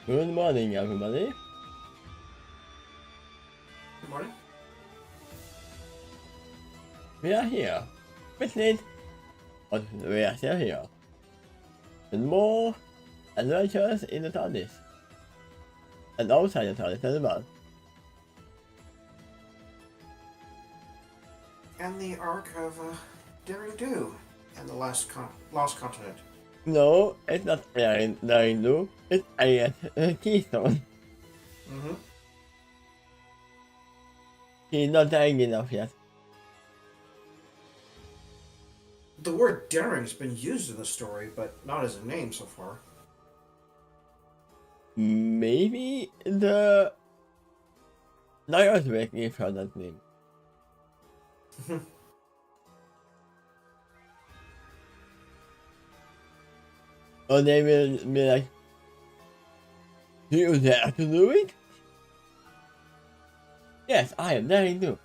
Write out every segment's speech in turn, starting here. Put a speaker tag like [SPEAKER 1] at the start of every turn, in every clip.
[SPEAKER 1] Good morning, everybody.
[SPEAKER 2] Good morning.
[SPEAKER 1] We are here. Witness, but we are still here. With more adventures in the TARDIS. And outside the TARDIS as well.
[SPEAKER 2] And the Ark of Daring Do and the Lost Continent.
[SPEAKER 1] No, it's not Daring Do. It's Keystone.
[SPEAKER 2] Mm-hmm.
[SPEAKER 1] He's not daring enough yet.
[SPEAKER 2] The word daring's been used in the story, but not as a name so far.
[SPEAKER 1] Maybe the Night's gave her that name. Or they will be like, do you dare to do it? Yes, I am daring to.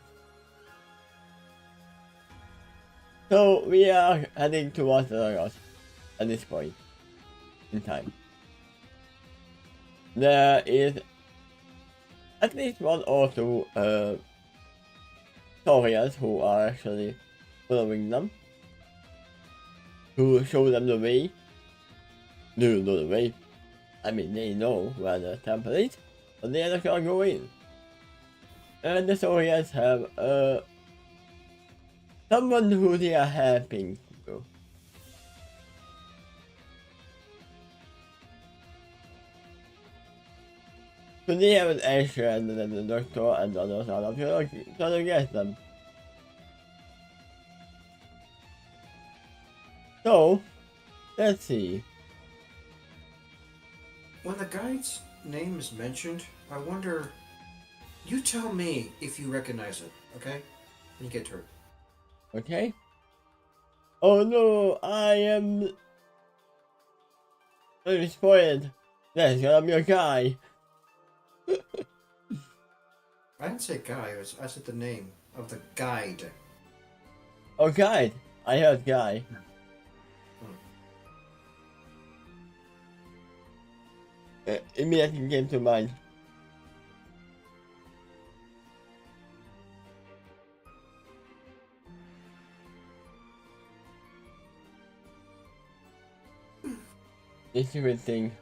[SPEAKER 1] So we are heading towards the Lagos at this point in time. There is at least one or two Saurians who are actually following them, who show them the way. They know the way. I mean, they know where the temple is, but they are not gonna go in. And the Saurians have someone who they are helping you. So they have an extra and then the doctor and the others are trying to get them. So, let's see.
[SPEAKER 2] When the guide's name is mentioned, I wonder. You tell me if you recognize it, okay? When you get to it.
[SPEAKER 1] Okay? Oh no, I am really spoiled. There's gonna be a guy.
[SPEAKER 2] I didn't say guy, I said the name of the guide.
[SPEAKER 1] Oh, guy. I heard guy. Immediately came to mind. This stupid thing.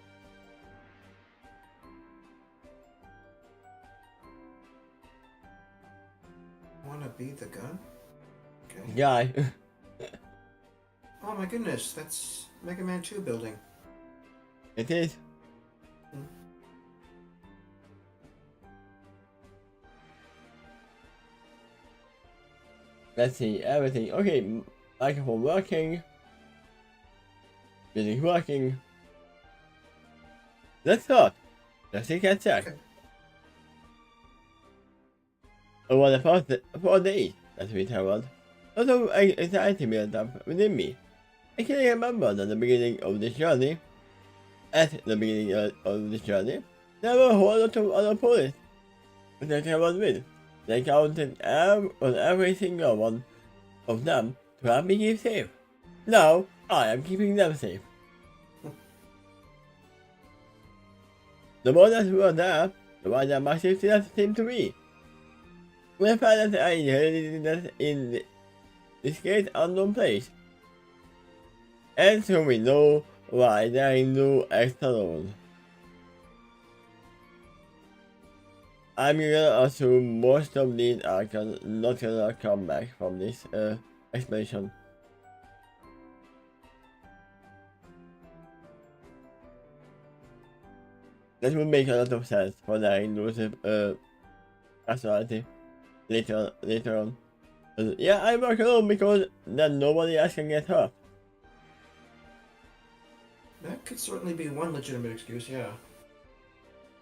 [SPEAKER 2] Wanna be the gun? Okay.
[SPEAKER 1] Guy.
[SPEAKER 2] Oh my goodness, that's Mega Man 2 building.
[SPEAKER 1] It is. Let's see, everything. Okay, microphone working. Music working. Let's talk. Let's take a check.
[SPEAKER 2] Okay.
[SPEAKER 1] Over the past 4 days that we traveled, a lot of anxiety built up within me. I can remember that at the beginning of this journey, there were a whole lot of other police that I traveled with. They counted on every single one of them to help me keep safe. Now, I am keeping them safe. The more that were there, the more that my safety net seemed to be. When I found that I inherited in this great unknown place. And so we know why there is no extra loan. I'm gonna assume most of these are not gonna come back from this explanation. That would make a lot of sense for their elusive personality later on. Yeah, I work alone because then nobody else can get hurt.
[SPEAKER 2] That could certainly be one legitimate excuse, yeah.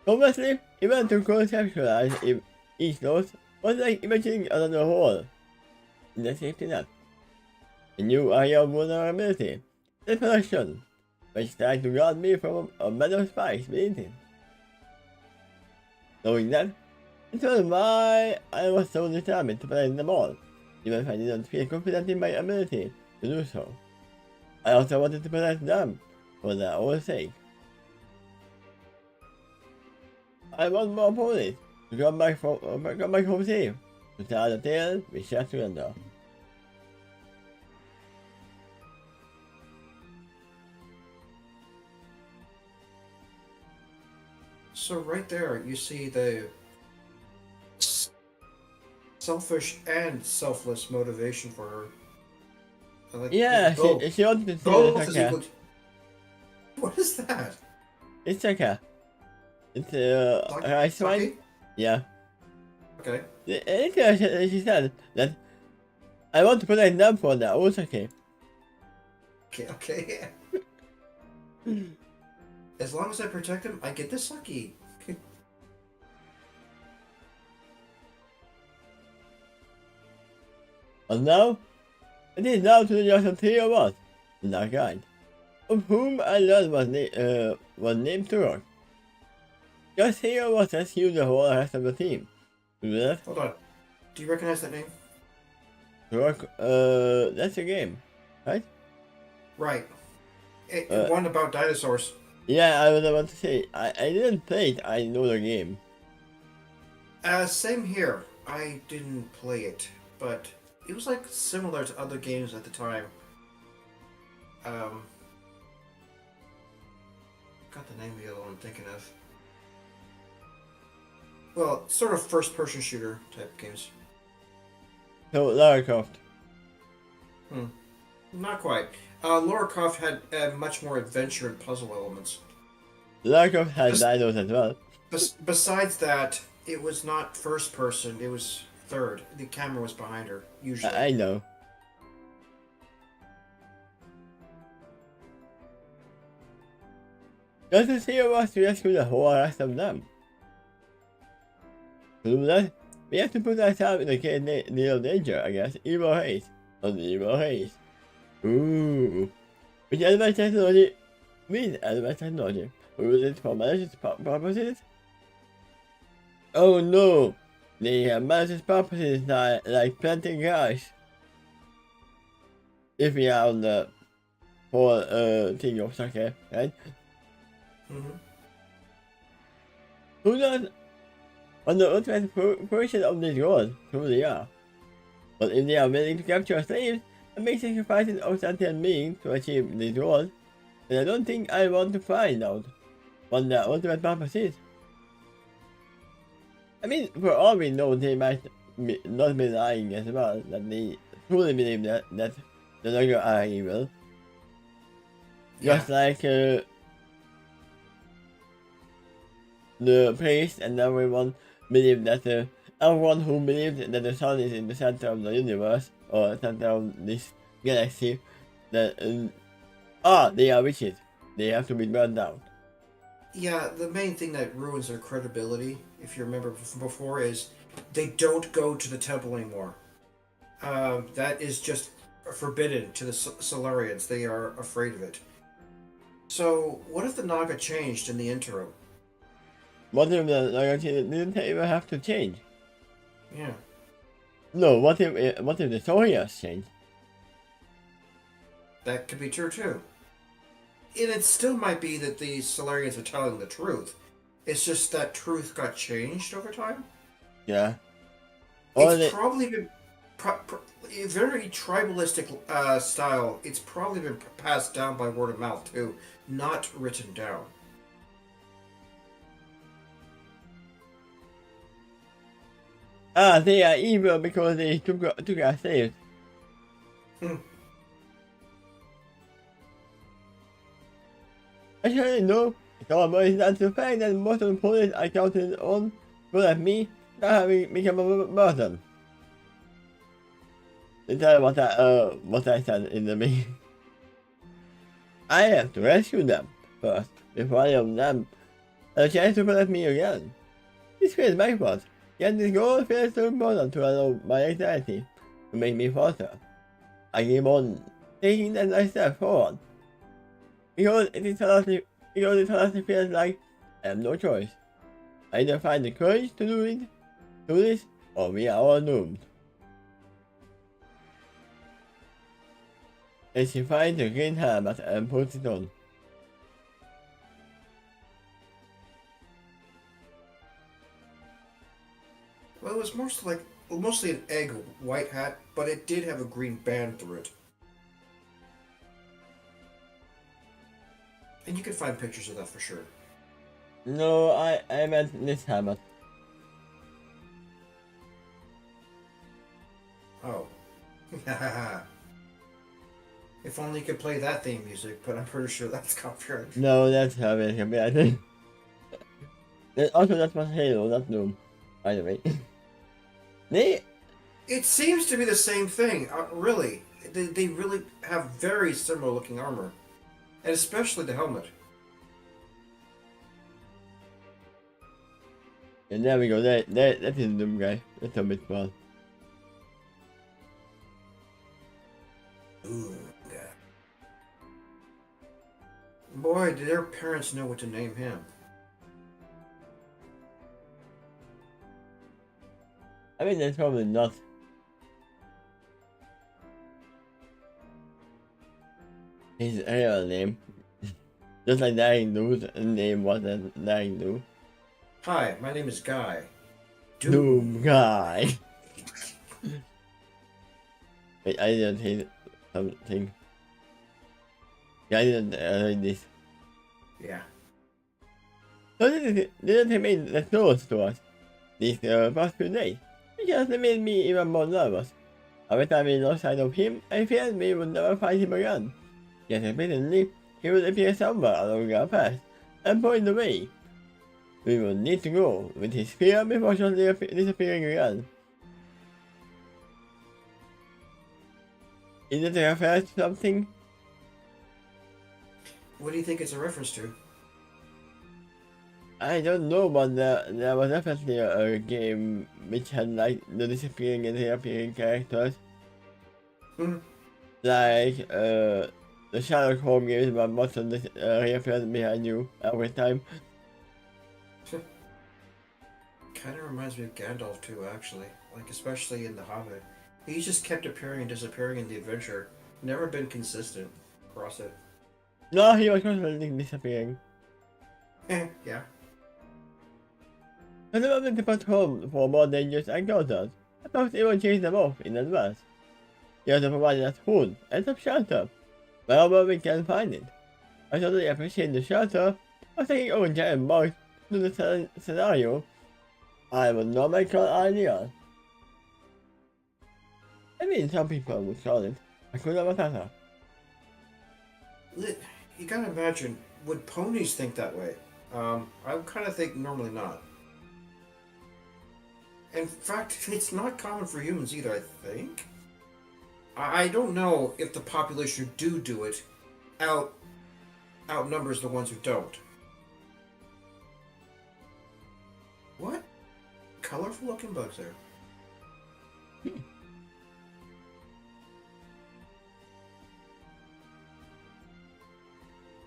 [SPEAKER 1] Honestly, even to conceptualize each loss was like imagining another hole in the safety net. And you are your vulnerability, the protection, which tried to guard me from a bed of spikes beneath it. Knowing that, it was why I was so determined to protect them all, even if I didn't feel confident in my ability to do so. I also wanted to protect them, for their own sake. I want more police to come back home safe. To tell the tale, we shall surrender.
[SPEAKER 2] So right there, you see the selfish and selfless motivation for her.
[SPEAKER 1] Yeah,
[SPEAKER 2] Both.
[SPEAKER 1] she wanted to see the
[SPEAKER 2] Both is
[SPEAKER 1] Saka.
[SPEAKER 2] equal. What is that?
[SPEAKER 1] It's Saka. It's rice wine.
[SPEAKER 2] Sake?
[SPEAKER 1] Yeah.
[SPEAKER 2] Okay.
[SPEAKER 1] She said that I want to protect them for the Osaka.
[SPEAKER 2] Okay. Okay. As long as I protect him, I get the sake.
[SPEAKER 1] And now, it is now to just the three of us, in that kind, of whom I learned was named Turok. Just three of us rescue the whole rest of the team. Do that?
[SPEAKER 2] Hold on. Do you recognize that name?
[SPEAKER 1] Turok, that's a game, right?
[SPEAKER 2] Right. One about dinosaurs.
[SPEAKER 1] Yeah, I was about to say, I didn't play it, I know the game.
[SPEAKER 2] Same here. I didn't play it, but it was like similar to other games at the time. Got the name of the other one I'm thinking of. Well, sort of first-person shooter type games.
[SPEAKER 1] So, Lara Croft.
[SPEAKER 2] Not quite. Lara Croft had much more adventure and puzzle elements.
[SPEAKER 1] Lara Croft had dinos as well.
[SPEAKER 2] Besides that, it was not first person, it was third. The camera was behind her, usually.
[SPEAKER 1] I know. Just to see us to rescue the whole rest of them. To do that, we have to put ourselves in a case need of danger, I guess. Evil haze. On evil haze. Ooh. Which advanced technology means advanced technology. We use it for malicious purposes? Oh no! They have malicious purposes like planting cars. If we are on the whole thing of soccer, right?
[SPEAKER 2] Mm-hmm.
[SPEAKER 1] Who knows? On the ultimate version of this world, who they are. But if they are willing to capture slaves and make sacrifices of sentient beings to achieve this goal, then I don't think I want to find out what their ultimate purpose is. I mean, for all we know, they might not be lying as well, that they truly believe that the Naga are evil.
[SPEAKER 2] Yeah.
[SPEAKER 1] Just like the priest and everyone believe that everyone who believes that the sun is in the center of the universe or center of this galaxy, that they are witches. They have to be burned out.
[SPEAKER 2] Yeah, the main thing that ruins their credibility, if you remember from before, is they don't go to the temple anymore. That is just forbidden to the Solarians. They are afraid of it. So, what if the Naga changed in the interim?
[SPEAKER 1] What if the Naga didn't even have to change?
[SPEAKER 2] Yeah.
[SPEAKER 1] No, what if the Saurians change?
[SPEAKER 2] That could be true too. And it still might be that the Solarians are telling the truth. It's just that truth got changed over time.
[SPEAKER 1] Yeah.
[SPEAKER 2] It's probably been a very tribalistic style. It's probably been passed down by word of mouth too, not written down.
[SPEAKER 1] They are evil because they took our slaves. Actually, no. However, it's not the fact that most of the police are counted on good at me not having become a burden. Is that what I said in the beginning? I have to rescue them first before any of them have a chance to protect me again. This feels my fault, yet this goal feels too important to allow my anxiety to make me falter. I keep on taking that next step forward. Because it honestly feels like I have no choice. I either find the courage to do this, or we are all doomed. And she finds the green helmet and puts it on.
[SPEAKER 2] Well, it was mostly an egg white hat, but it did have a green band through it. And you can find pictures of that for sure.
[SPEAKER 1] No, I meant this helmet.
[SPEAKER 2] Oh. If only you could play that theme music, but I'm pretty sure that's copyright.
[SPEAKER 1] No, that's how it can be, I think. Also, that was Halo, not Doom. By the way. They,
[SPEAKER 2] It seems to be the same thing, really. They really have very similar looking armor. And especially the helmet.
[SPEAKER 1] and there we go, that is a Doom guy. That's a bit fun.
[SPEAKER 2] Ooh, yeah. Boy, did their parents know what to name him.
[SPEAKER 1] I mean, that's probably not. His real name. Just like Dying Dude's name wasn't Dying Dude.
[SPEAKER 2] Hi, my name is Guy.
[SPEAKER 1] Doom guy. Wait, I didn't say something. Yeah, I didn't read this.
[SPEAKER 2] Yeah.
[SPEAKER 1] So didn't he made the close to us these past few days? Because they made me even more nervous. Every time we lost sight of him, I feared we would never find him again. Yet repeatedly, he would appear somewhere along our path and point the way. We would need to go with his fear before suddenly disappearing again. Is it a reference to something?
[SPEAKER 2] What do you think it's a reference to?
[SPEAKER 1] I don't know, but there was definitely a game which had like the disappearing and reappearing characters.
[SPEAKER 2] Hmm.
[SPEAKER 1] Like the Sherlock Holmes games where Watson reappears behind you every time.
[SPEAKER 2] Kind of reminds me of Gandalf too, actually. Like, especially in The Hobbit. He just kept appearing and disappearing in the adventure. Never been consistent across it.
[SPEAKER 1] No, he was constantly disappearing.
[SPEAKER 2] Yeah.
[SPEAKER 1] And the moment they put home for more dangerous encounters, I thought even chase them off in advance. He also provided us food and some shelter, wherever we can find it. I totally appreciate the shelter. I was taking over giant bugs to the scenario I would normally call ideal. I mean, some people would call it Hakuna Matata.
[SPEAKER 2] You gotta imagine, would ponies think that way? I kind of think normally not. In fact, it's not common for humans either, I think. I don't know if the population who do it outnumbers the ones who don't. What colorful looking bugs there?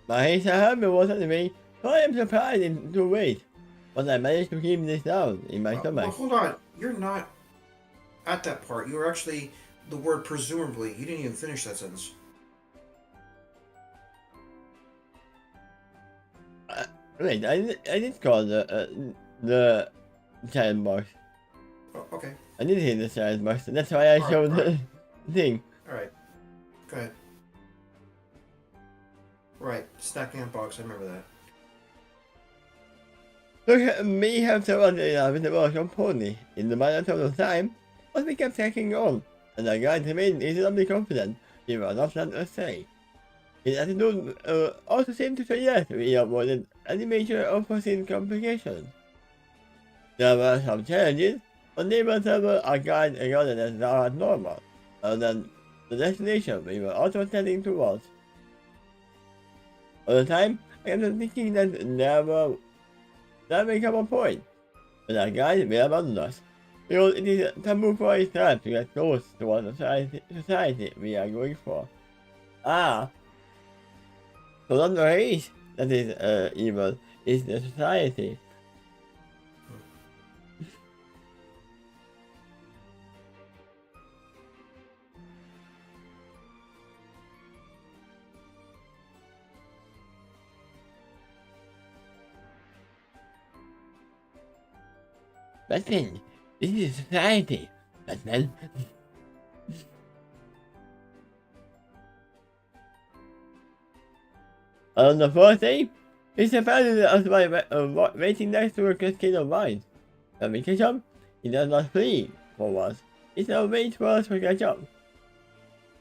[SPEAKER 1] My habit wasn't me, so I am surprised in 2 ways. But I managed to keep this down in my
[SPEAKER 2] Well,
[SPEAKER 1] stomach.
[SPEAKER 2] hold on. You're not at that part. You were actually the word presumably. You didn't even finish that sentence.
[SPEAKER 1] Wait, I did call the giant box.
[SPEAKER 2] Oh, okay.
[SPEAKER 1] I did hit the giant box. That's why I showed the thing.
[SPEAKER 2] Alright. Go ahead. Right. Snacking on box. I remember that.
[SPEAKER 1] Look at me have surrounded with the workshop pony in the marathon of time, but we kept taking on, and I got remained reasonably confident we were not let us say. His attitude also seemed to suggest we avoided any major unforeseen complications. There were some challenges, but they were several our guide regarded as not normal, other than the destination we were also tending towards. All the time, I kept thinking that there may come a point when our guide will abandon us, because it is taboo for a tribe to get close to what society we are going for. Ah, so not the race that is evil, is the society. That thing, This is society. But then... On the fourth day, he surprised us by waiting next to a cascade of vines. When we catch up, he does not flee for once. Instead wait for us to catch up.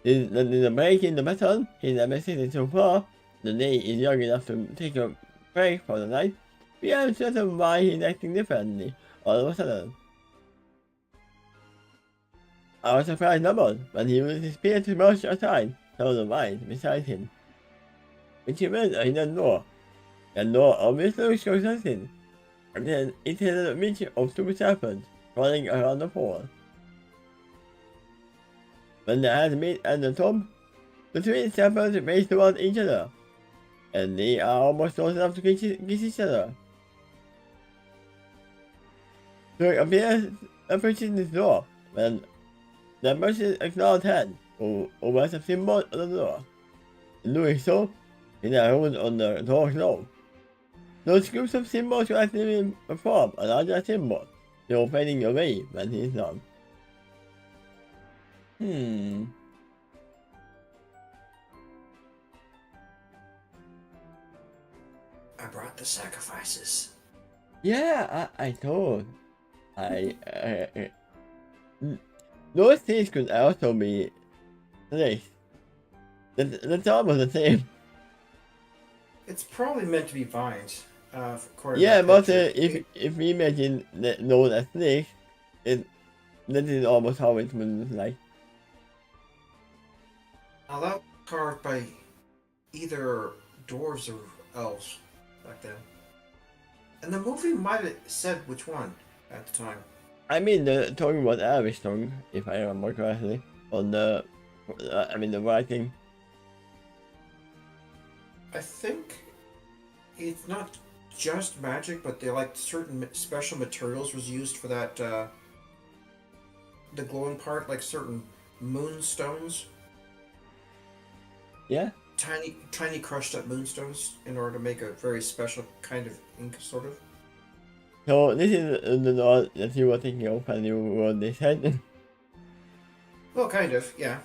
[SPEAKER 1] In the break in the battle, he never seen it so far. The day is young enough to take a break for the night. We are certain why he's acting differently all of a sudden. Our surprise doubled when he used his spear to brush aside some of the vines beside him. Which revealed a hidden door. The door obviously shows nothing. And then it had a reach of two serpents crawling around the pole. When the hands meet at the top, the twin serpents race towards each other, and they are almost close enough to kiss each other. So approaches this door, when the person acknowledges hand over a symbol on the door. In doing so, he now holds on the door knob. Those groups of symbols gradually form a larger symbol, still fading away when he is done. I
[SPEAKER 2] brought the sacrifices.
[SPEAKER 1] Yeah, I told. Those things could also be snakes. That's almost the same.
[SPEAKER 2] It's probably meant to be vines.
[SPEAKER 1] Yeah, but if we imagine those as snakes, that is almost how it would look like.
[SPEAKER 2] Now that was carved by either dwarves or elves back then. And the movie might have said which one at the time.
[SPEAKER 1] I mean, the tongue was Irish tongue, if I remember correctly. On the writing.
[SPEAKER 2] I think it's not just magic, but they like certain special materials was used for that. The glowing part, like certain moonstones.
[SPEAKER 1] Yeah.
[SPEAKER 2] Tiny crushed up moonstones in order to make a very special kind of ink, sort of.
[SPEAKER 1] So this is the door that you were thinking of when you wrote this head.
[SPEAKER 2] Well, kind of, yeah.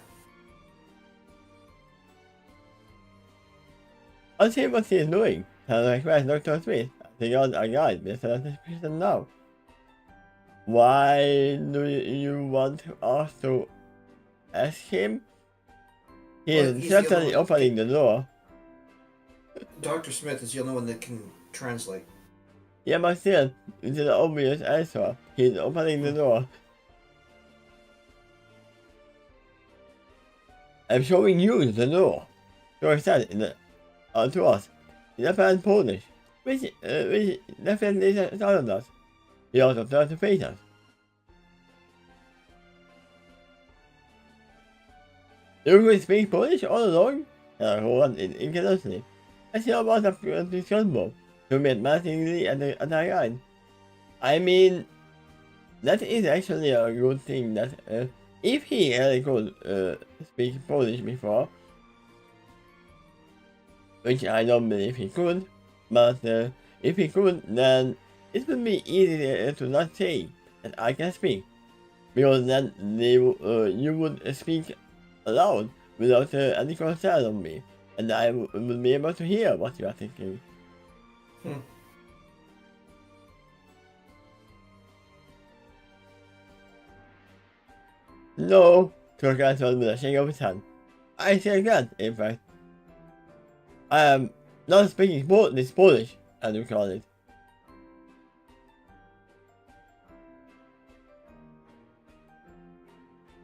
[SPEAKER 1] I'll see what he's doing. I'll request Dr. Smith. I think I'll guide this person now. Why do you want us to ask him? He is certainly opening the door.
[SPEAKER 2] Dr. Smith is the only one that can translate.
[SPEAKER 1] Yeah, but still, it's an obvious answer. He's opening the door. I'm showing you the door. George said to us, in apparent Polish, which definitely startled us. He also turned to face us. You could speak Polish all along? Hold on incredulously. I see a lot of discoverable to meet massively at the line. I mean, that is actually a good thing that if he really could speak Polish before, which I don't believe he could, but if he could, then it would be easier to not say that I can speak, because then you would speak aloud without any concern of me, and I would be able to hear what you are thinking. No, Kirk answered with a shake of his hand. I say that, in fact. I am not speaking this Polish, as you call it.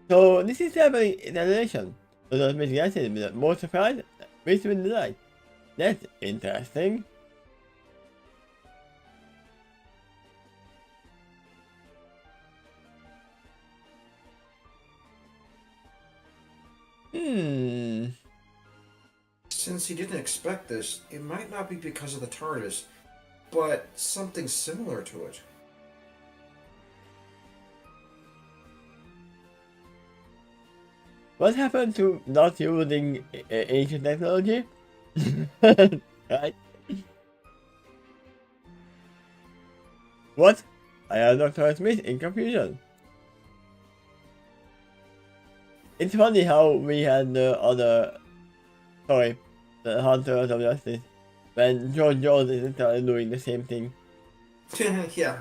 [SPEAKER 1] So this is happening in a nation. So those mitigated with more surprise, mixed with delight. That's interesting.
[SPEAKER 2] Since he didn't expect this, it might not be because of the TARDIS, but something similar to it.
[SPEAKER 1] What happened to not using ancient technology? Right? What? I asked Dr. Smith in confusion. It's funny how we had the Hunters of Justice, when George Jones is started doing the same thing.
[SPEAKER 2] Yeah.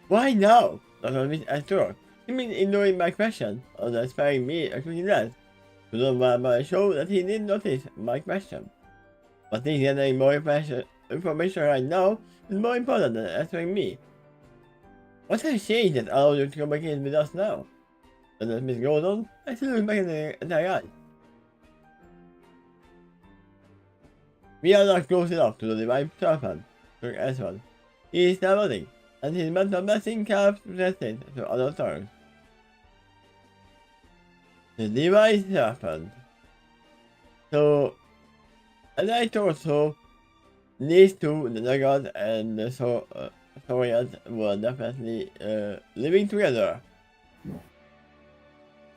[SPEAKER 1] Why now? Dr. Smith asked her. You mean ignoring my question, or just sparing me a quick glance? To know my show that he did notice my question. But thinking getting more information right now is more important than answering me. What has changed that allowed you to communicate with us now? Dr. Smith goes on, I still look back at their eyes. We are not close enough to the divine serpent, took Ezra. He is traveling, and his mental blessing cannot be presented to other terms. The divine serpent. So, as I thought so, these two, the Nuggets and the Saurians, were definitely living together.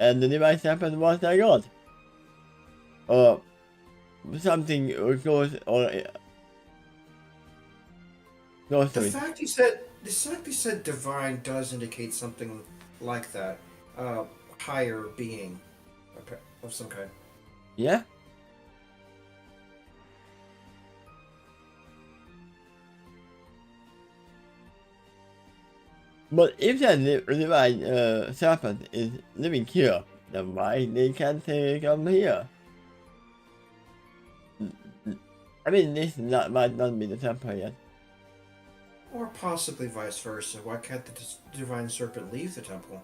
[SPEAKER 1] And the divine serpent was their god. Or something close or close to
[SPEAKER 2] The
[SPEAKER 1] it.
[SPEAKER 2] fact he said divine does indicate something like that. Higher being of some kind.
[SPEAKER 1] Yeah? But if that divine serpent is living here, then why they can't come here? I mean, this might not be the temple yet.
[SPEAKER 2] Or possibly vice versa. Why can't the divine serpent leave the temple?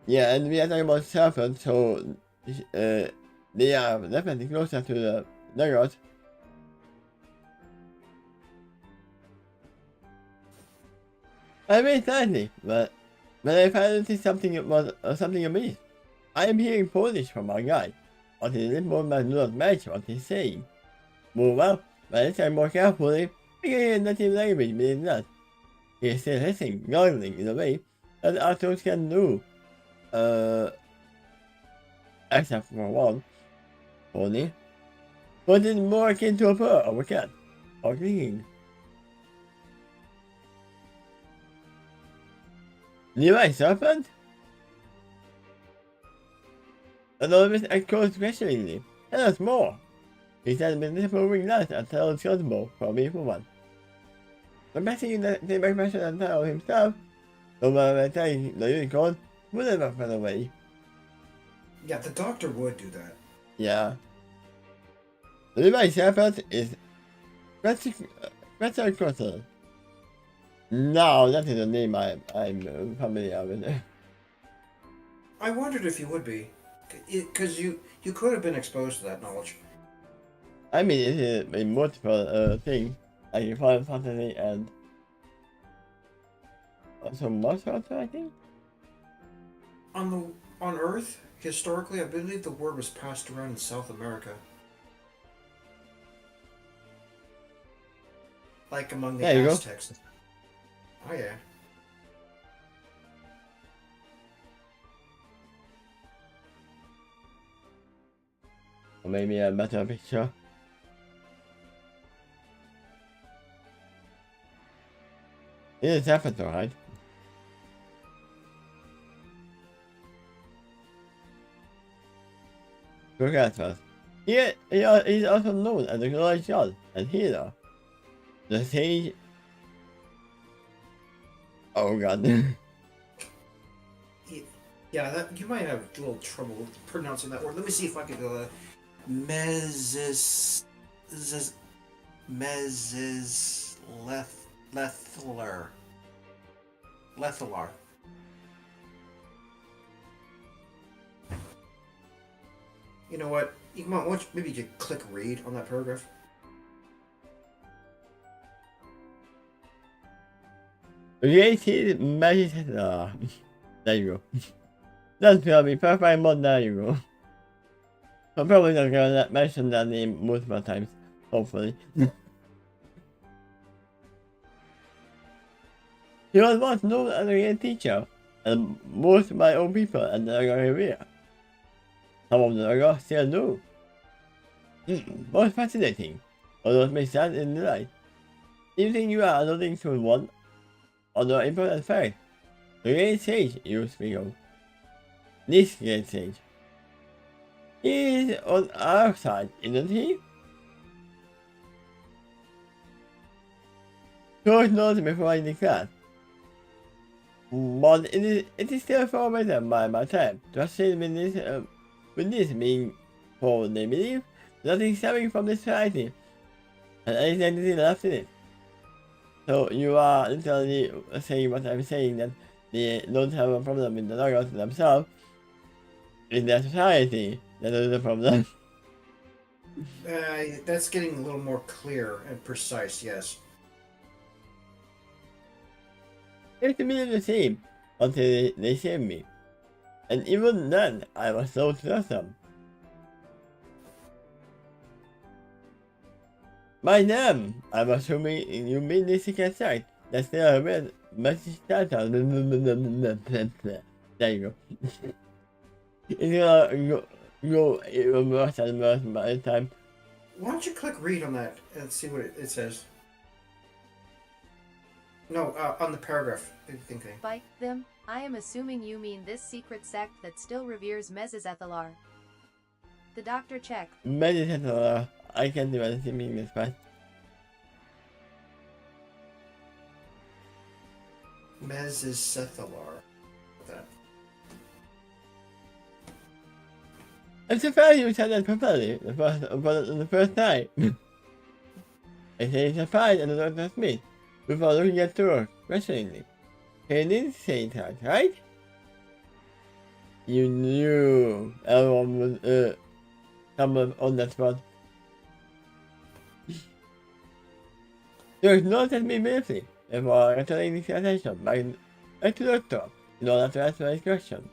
[SPEAKER 1] Yeah, and we are talking about serpents, so they are definitely closer to the Nuggets. I mean, slightly, but I finally something amiss. I am hearing Polish from our guy, but his little man does not match what he's saying. Well, by listening more carefully, I can hear native language within that. He is still hissing, gargling in a way that Arthurs can do. Except for one, only. But it's more akin to a purr of a cat, or clicking. Levi serpent? Anonymous echoes questioningly. Tell us more. He said with little moving lights and tells Cosmo for me for one. The message in the question and tell himself, no matter telling the unicorn, will never run away.
[SPEAKER 2] Yeah, the doctor would do that.
[SPEAKER 1] Yeah. The Levi serpent is Quetzalcoatl. No, that is a name I'm familiar with.
[SPEAKER 2] I wondered if you would be, because you could have been exposed to that knowledge.
[SPEAKER 1] I mean, it is a multiple thing, like Final Fantasy and also Monster Hunter, I think.
[SPEAKER 2] On Earth, historically, I believe the word was passed around in South America, like among the
[SPEAKER 1] There you go.
[SPEAKER 2] Aztecs. Oh yeah.
[SPEAKER 1] Or maybe a better picture. It is happened, right? Look at us. He's also known as the glorious god and healer. The sage. Oh god.
[SPEAKER 2] Yeah, that you might have a little trouble pronouncing that word. Let me see if I can go. Lethalar. You know what? You might maybe you could click read on that paragraph.
[SPEAKER 1] Created magic. There you go. That's gonna be perfect mod, there you go. I'm probably not gonna mention that name multiple times, hopefully. He was once known as a great teacher, and most of my own people at the area. Some of the still do. Most fascinating. although it may stand in the light. You think you are alluding to one other important fact. The great sage you speak of. This great sage. He is on our side, isn't he? George knows before I declare. But it is still far better by my time. Trusted with this being for they believe nothing stemming from the society and identity left in it. So you are literally saying what I'm saying, that they don't have a problem with the logos themselves. In their society, that is the problem.
[SPEAKER 2] That's getting a little more clear and precise, yes.
[SPEAKER 1] It's been the same until they saved me. And even then, I was so trust them. By them, I'm assuming you mean the secret site. That's still a red message title. There you go. It's gonna go even worse and worse by the time.
[SPEAKER 2] Why don't you click read on that and see what it says? No, on the paragraph. Thinking.
[SPEAKER 3] By them, I am assuming you mean this secret sect that still reveres Mesozethalar. The doctor check.
[SPEAKER 1] Mesozethalar. I can't do anything in this part.
[SPEAKER 2] Mesozethalar. That.
[SPEAKER 1] I'm surprised you said that properly the first time. I say surprised and not just me. Before looking at the work, questioningly. He didn't say that, right? You knew everyone was someone on that spot. There's no at me briefly before returning his attention back to the doctor in order to answer his question.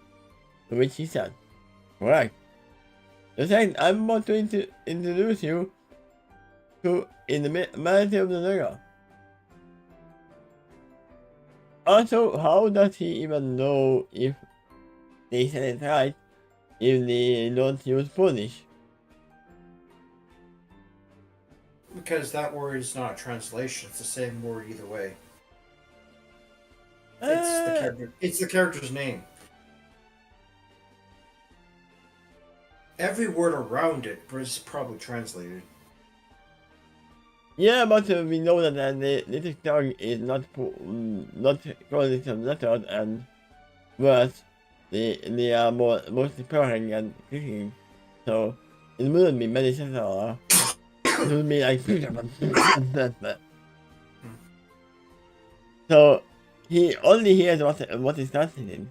[SPEAKER 1] To which he said, correct. The second I'm about to introduce you to in the majority of the Naga. Also, how does he even know if they said it right if they don't use Polish?
[SPEAKER 2] Because that word is not a translation, it's the same word either way. It's the character's name. Every word around it is probably translated.
[SPEAKER 1] Yeah, but we know that the little tongue is not calling some letters and words. They are mostly purring and clicking. So it wouldn't be medicinal. It would be like so he only hears what is translated.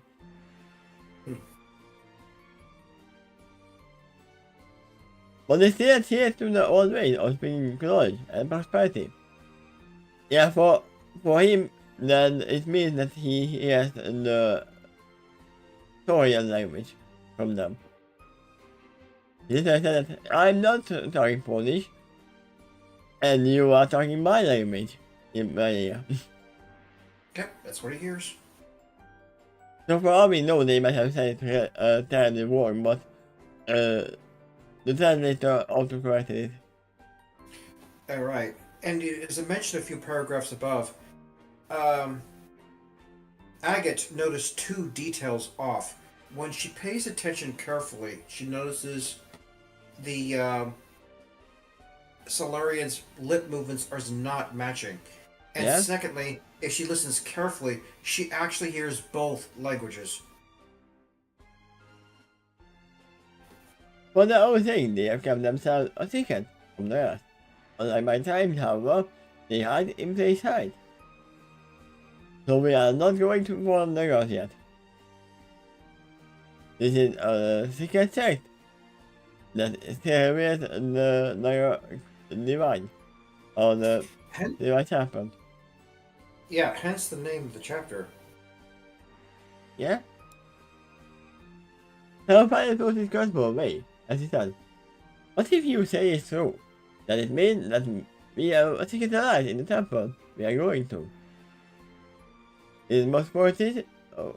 [SPEAKER 1] But they still adhere to the old ways of speaking knowledge and prosperity. Yeah, for him, then it means that he hears the Korean language from them. He said that I'm not talking Polish, and you are talking my language in my ear.
[SPEAKER 2] Yep, that's what he hears.
[SPEAKER 1] So for all we know, they might have said it terribly wrong, but the translator autocorrected it.
[SPEAKER 2] Alright, and as I mentioned a few paragraphs above, Agate noticed two details off. When she pays attention carefully, she notices the Solarian's lip movements are not matching. And
[SPEAKER 1] yes?
[SPEAKER 2] Secondly, if she listens carefully, she actually hears both languages.
[SPEAKER 1] For the whole thing, they have kept themselves a secret from the rest. Unlike my time, however, they hide in plain sight. So we are not going to form the girls yet. This is a secret sect that carries the divine, or the divine chapter.
[SPEAKER 2] Yeah, hence the name of the chapter.
[SPEAKER 1] Yeah? So Pilot throws his crossbow away, as he said. What if you say it's true? That it means that we are a secret allies in the temple we are going to. Is most forces? I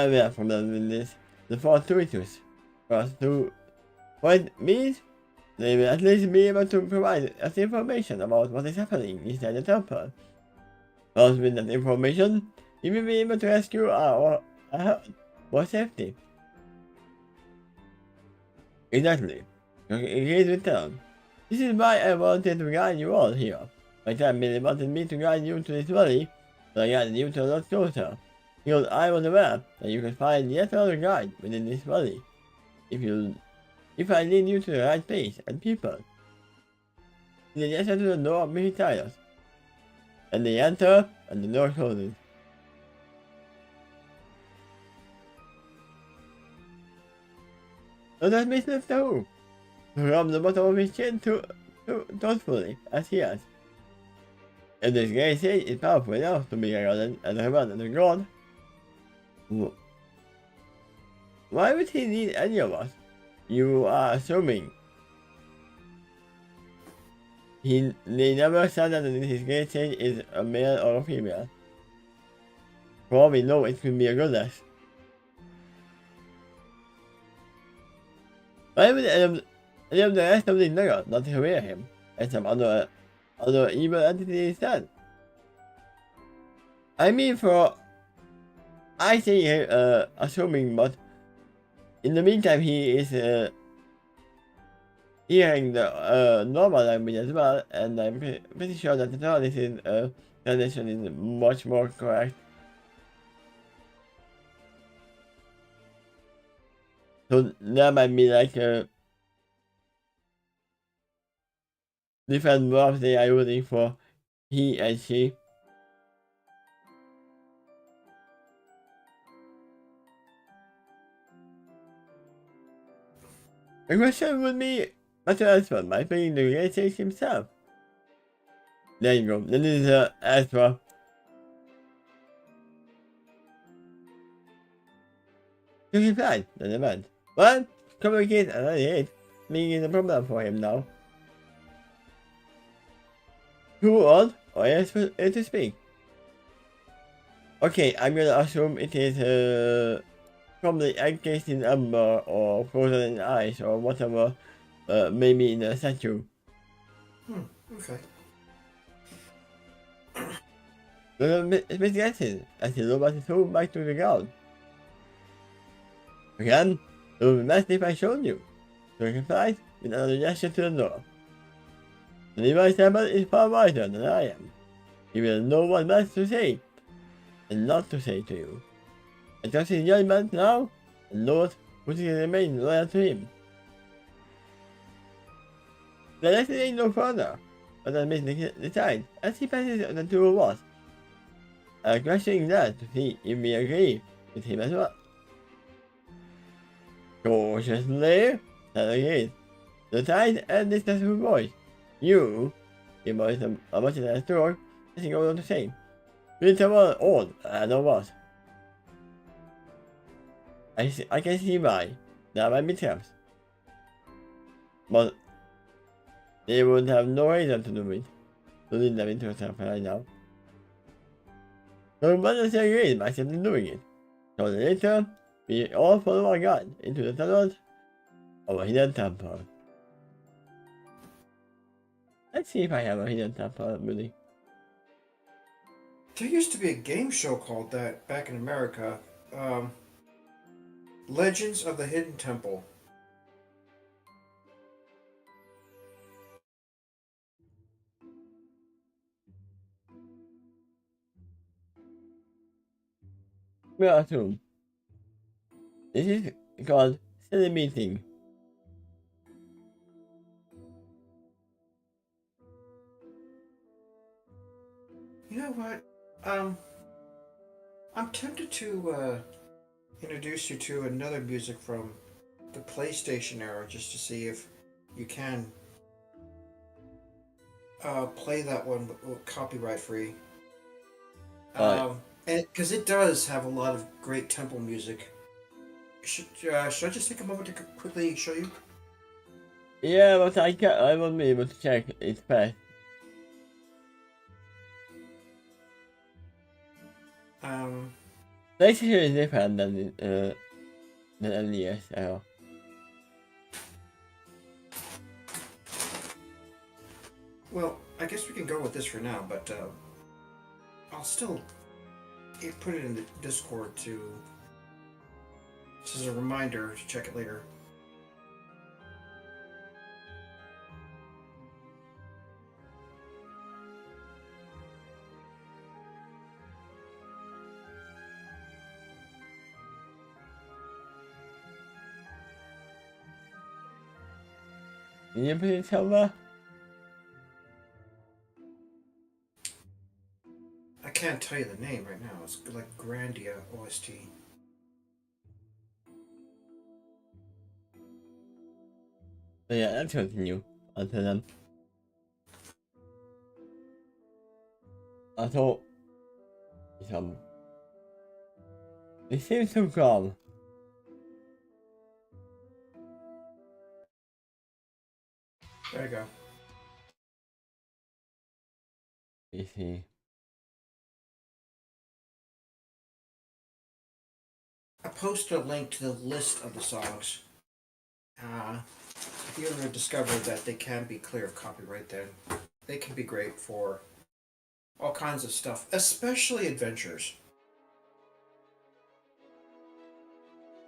[SPEAKER 1] will from this. The fortuitous. What it means they will at least be able to provide us information about what is happening inside the temple. Once with that information, you will be able to rescue our for safety. Exactly. Agrees with them. This is why I wanted to guide you all here. My family wanted me to guide you to this valley, so I guided you to a lot closer. Because I was aware that you could find yet another guide within this valley. If I lead you to the right place and people. Then enter to the door of many tires. And they enter, and the door closes. So that Miss lifts the hoop, from the bottom of his chin thoughtfully, as he has. If this great sage is powerful enough to be regarded as a command of God, why would he need any of us? You are assuming. They never said that this great sage is a male or a female. For all we know, it could be a goddess. Why would any of the rest of the nuggets not hear him, and some other evil entity instead? I mean, I say assuming, but in the meantime, he is hearing the normal language as well, and I'm pretty sure that the TARDIS translation is much more correct. So that might be like different verbs they are using for he and she. The question would be better answered by playing the great sage himself. There you go. This is the answer. To reply the demand. Well, communicate and I being a problem for him now. Too old or else to speak? Okay, I'm gonna assume it is probably encased in amber or frozen in ice or whatever, maybe in a statue.
[SPEAKER 2] Okay.
[SPEAKER 1] Miss guesses as he lowered his home back to the ground. Again, it would be best if I showed you. So he replied with another gesture to the door. The Levi's temple is far wider than I am. He will know what best to say and not to say to you. I trust his judgment now, and Lord, who will remain loyal to him. The lesson ain't no further, but I must decide as he passes the two of us. I'm questioning that to see if we agree with him as well. Cautiously, that agrees. The tide and distressful voice. You, he voiced a much less strong, as he goes on to say. We travel all ahead of us. I can see why. There might be traps. But they would have no reason to do it. To lead them into a trap right now. So Mother agreed by simply doing it. So later, we all follow our guide into the tunnels of a hidden temple. Let's see if I have a hidden temple, really.
[SPEAKER 2] There used to be a game show called that back in America. Legends of the Hidden Temple.
[SPEAKER 1] We are assume. This is called silly meeting.
[SPEAKER 2] You know what? I'm tempted to introduce you to another music from the PlayStation era, just to see if you can play that one copyright free. And because it does have a lot of great temple music. Should I just take a moment to quickly show you?
[SPEAKER 1] Yeah, but I won't be able to check its path. PlayStation is different than NES era.
[SPEAKER 2] Well, I guess we can go with this for now, but I'll still put it in the Discord to just as a reminder to check it later.
[SPEAKER 1] Can you please tell me?
[SPEAKER 2] I can't tell you the name right now. It's like Grandia OST.
[SPEAKER 1] So yeah, let's continue onto them. I thought it seems so calm.
[SPEAKER 2] There you go.
[SPEAKER 1] You see.
[SPEAKER 2] I posted a link to the list of the songs. If you ever discover that they can be clear of copyright, then they can be great for all kinds of stuff, especially adventures.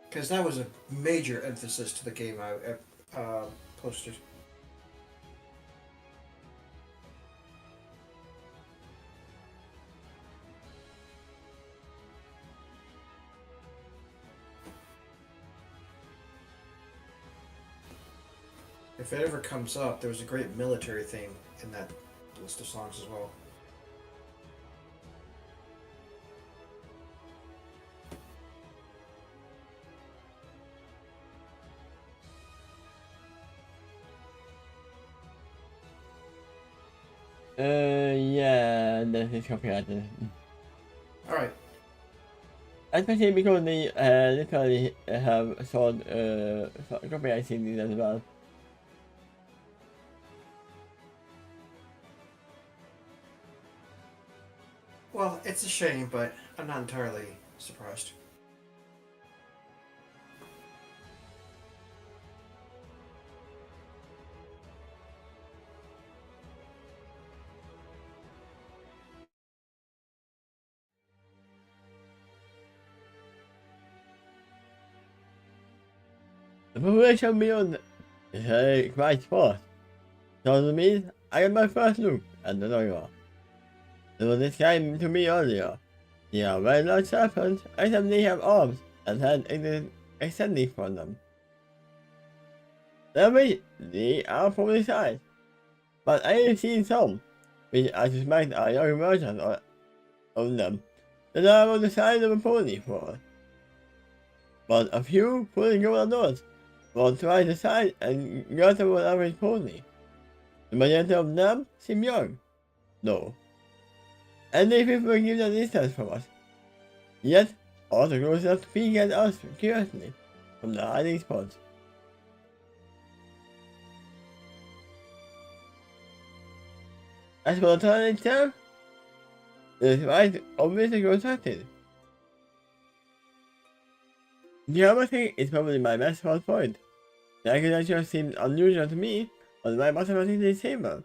[SPEAKER 2] Because that was a major emphasis to the game I posted. If it ever comes up, there was a great military thing in that list of songs as well.
[SPEAKER 1] Yeah, this is copyrighted.
[SPEAKER 2] Alright.
[SPEAKER 1] Especially because they literally have sold copyright CDs as well.
[SPEAKER 2] Well, it's a shame, but I'm not entirely surprised.
[SPEAKER 1] The population beyond is quite sparse. So to me, I got my first look at the logo. It was described to me earlier. They are very large serpents, except they have arms and heads extending from them. They are probably size, but I have seen some, which I suspect are young versions of them, that are about the size of a pony for. But a few fully grown adults about twice the size and got about average pony. The majority of them seem young, though. And they people give the distance from us. Yet, also close enough to peek at us curiously from the hiding spots. As for the tunnel itself, the device obviously constructed. The other thing is probably my best fault point. The architecture seems unusual to me, but my mathematics is simple.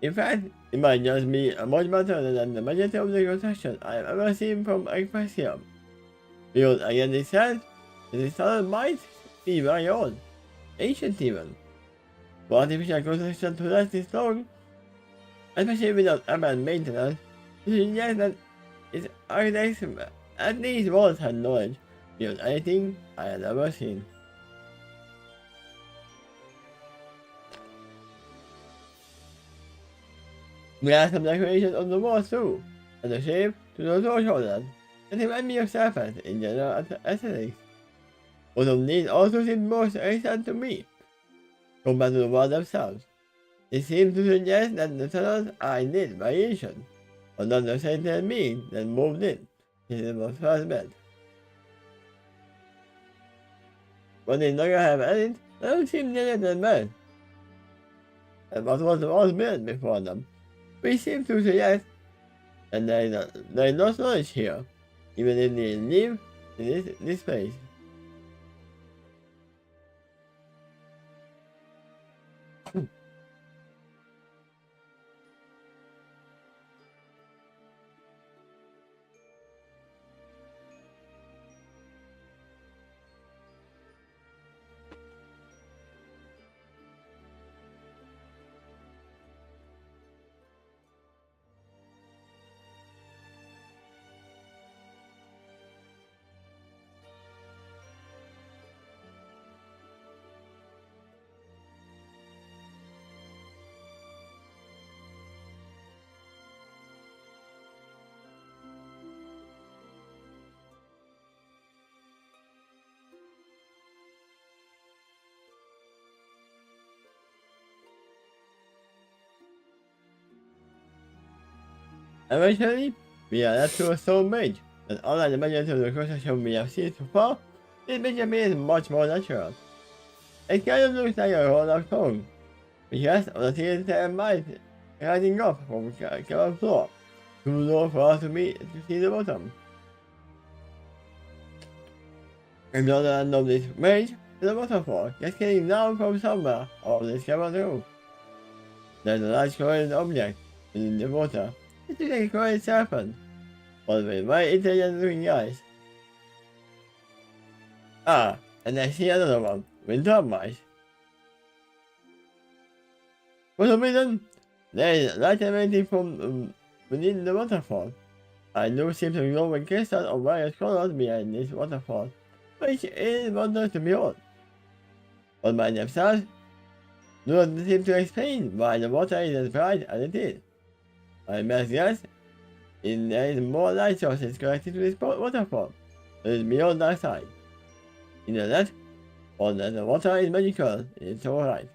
[SPEAKER 1] In fact, it might just be much better than the majority of the construction I have ever seen from Equestrium. Because again it says that the tunnel might be very old, ancient even. For artificial construction to last this long, especially without urban maintenance, it suggests that its architects at least once had knowledge beyond anything I had ever seen. We have some decorations on the walls too, and the shape to the door shoulders, that remind me of serpents in general aesthetics. Both of these also seem most excellent to me, compared to the walls themselves. It seems to suggest that the tunnels are indeed variations, but not the sentient being that moved in since it was first built. But they no longer have any, they don't seem nearly that bad. And what was built before them, which seems to suggest that there is no storage here, even if they live in this space. Eventually, we are led to a stone bridge, and unlike the majority of the construction we have seen so far, this bridge appears much more natural. It kind of looks like a roll of stone, which rests on a series of mines rising up from the ground floor, too low for us to see the bottom. In order to end of this bridge, is a waterfall cascading down from somewhere over this cavern roof. There's a large coiled object within the water. It looks like a coiled serpent, but with very intelligent looking eyes. Ah, and I see another one with dog eyes. For some reason, there is light emanating from within the waterfall. I do seem to glow with crystals of various colors behind this waterfall, which is wondrous to behold. But by themselves, do not seem to explain why the water is as bright as it is. My best guess is there is more light sources connected to this waterfall that is beyond our side. Either that, or that the water is magical in its own right.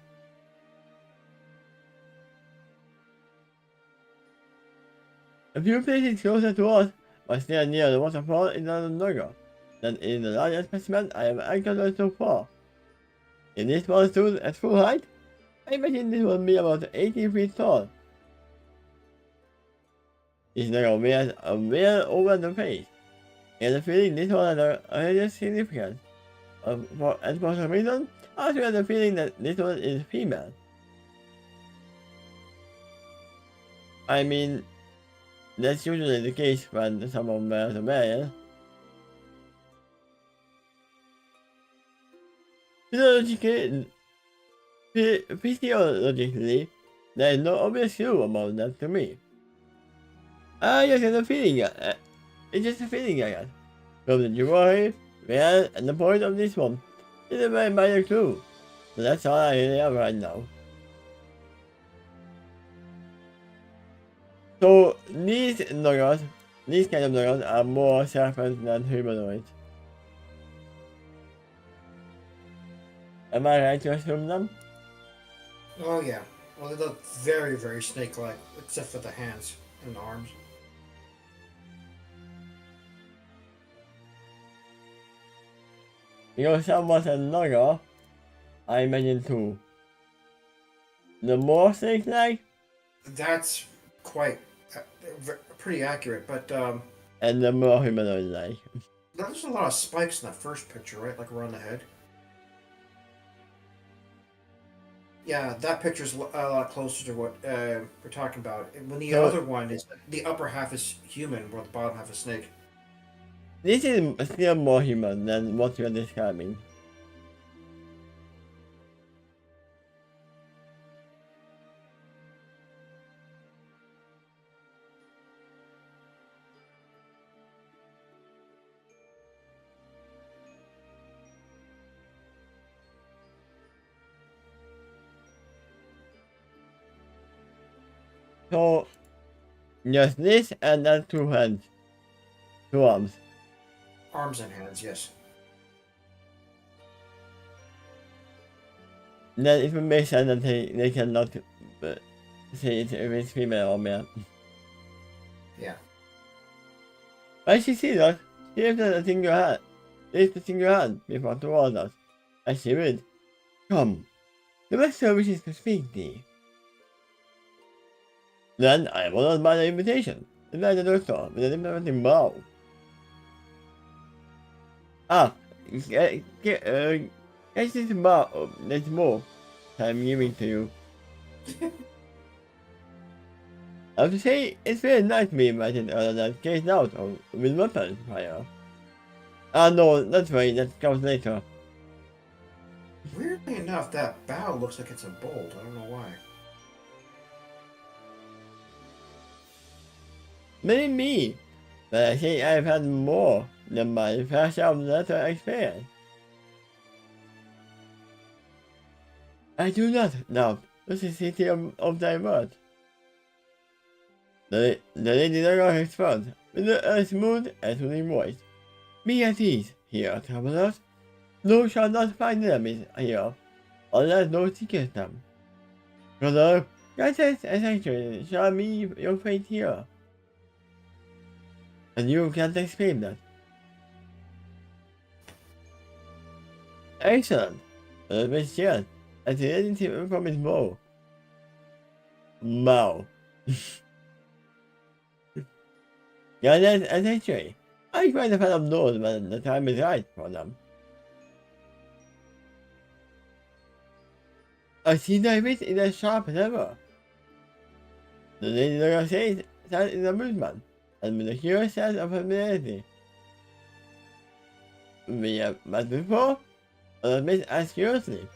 [SPEAKER 1] A few places closer to us, but still near the waterfall, is another nugget. That is the largest specimen I have encountered so far. If this one stood at full height, I imagine this would be about 18 feet tall. This nugget wears a veil over the face. I have the feeling this one has a religious significance. And for some reason, I also have the feeling that this one is female. I mean, that's usually the case when someone wears a veil. Physiologically, there is no obvious clue about that to me. I just have a feeling, it's just a feeling I got. From the jewelry, veil, and the point of this one, it's a very minor clue. So that's all I really have right now. So these nuggets, these kind of nuggets are more serpents than humanoids. Am I right to assume them?
[SPEAKER 2] Oh yeah. Well, they look very, very snake-like, except for the hands and arms.
[SPEAKER 1] Because someone said nugget, I imagine two. The more snake-like,
[SPEAKER 2] That's quite pretty accurate, but
[SPEAKER 1] and the more humanoid-like.
[SPEAKER 2] there's a lot of spikes in that first picture, right? Like around the head. Yeah, that picture's a lot closer to what we're talking about. When the
[SPEAKER 1] So-
[SPEAKER 2] other one is the upper half is human, while the bottom half is snake.
[SPEAKER 1] This is still more human than what you're describing. So, just this and then two hands. Two arms.
[SPEAKER 2] Arms and hands, yes.
[SPEAKER 1] Then it would make sense that they cannot say if it's female or male.
[SPEAKER 2] Yeah.
[SPEAKER 1] When she sees us, she lifts a single hand. Lifts a single hand before towards us. And she read, "Come, the master wishes to speak to thee." Then I followed by the invitation. The man the doctor with an implementing bow. Ah, catch this bow. There's more I'm giving to you. I have to say, it's very nice to be invited other than cased out with weapons fire. Ah no, that's right, that comes later.
[SPEAKER 2] Weirdly enough, that bow looks like it's a bolt. I don't know why.
[SPEAKER 1] Maybe me, but I think I've had more than my fair share of letter experience. I do not doubt the sincerity of thy words. The lady Naga responds with a smooth and soothing voice. Be at ease here, travelers. Thou shalt not find enemies here, unless thou seekest them. Brother, guidance and sanctuary shall be your fate here. And you can't explain that. Excellent. Miss Jen, I didn't even from his bow. Wow. Yeah, that's actually. I try to find those when the time is right for them. I see that wit is as sharp as ever. The lady Laura says that is a movement, and with a curious sense of familiarity. We have met before, or Miss asked curiously.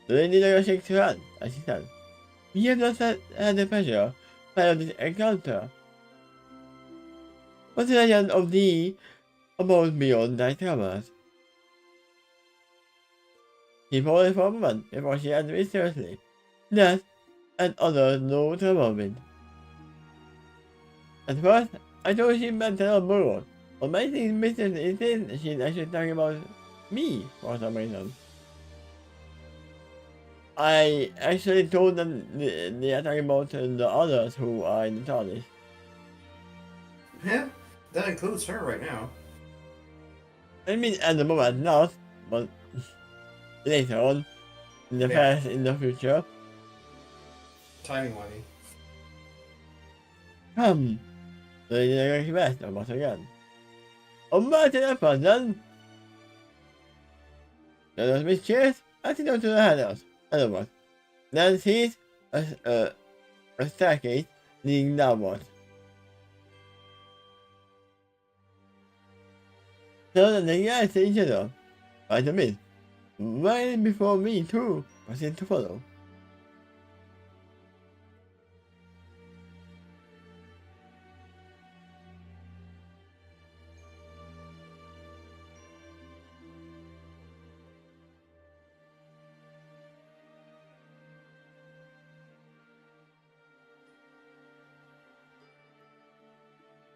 [SPEAKER 1] The lady Laura shakes her hand as she said, "We have not had the pleasure of this encounter. What the legend of thee about beyond thy towers?" He paused for a moment before she answered mysteriously, "That and others know trouble with." At first, I thought she meant tell Burrow, but my thing Mrs. is she's actually talking about me for some reason. I actually told them they are talking about the others who are in the TARDIS.
[SPEAKER 2] Yeah, that includes her right now.
[SPEAKER 1] I mean, at the moment not, but later on, in the
[SPEAKER 2] Yeah.
[SPEAKER 1] past, in the future.
[SPEAKER 2] Timing wise.
[SPEAKER 1] The request once again. About the person, there was Miss Cheers, I think to the handles, otherwise. Then sees a staircase leading downwards. So that they guys see each other, by the mist, right before me too was in to follow.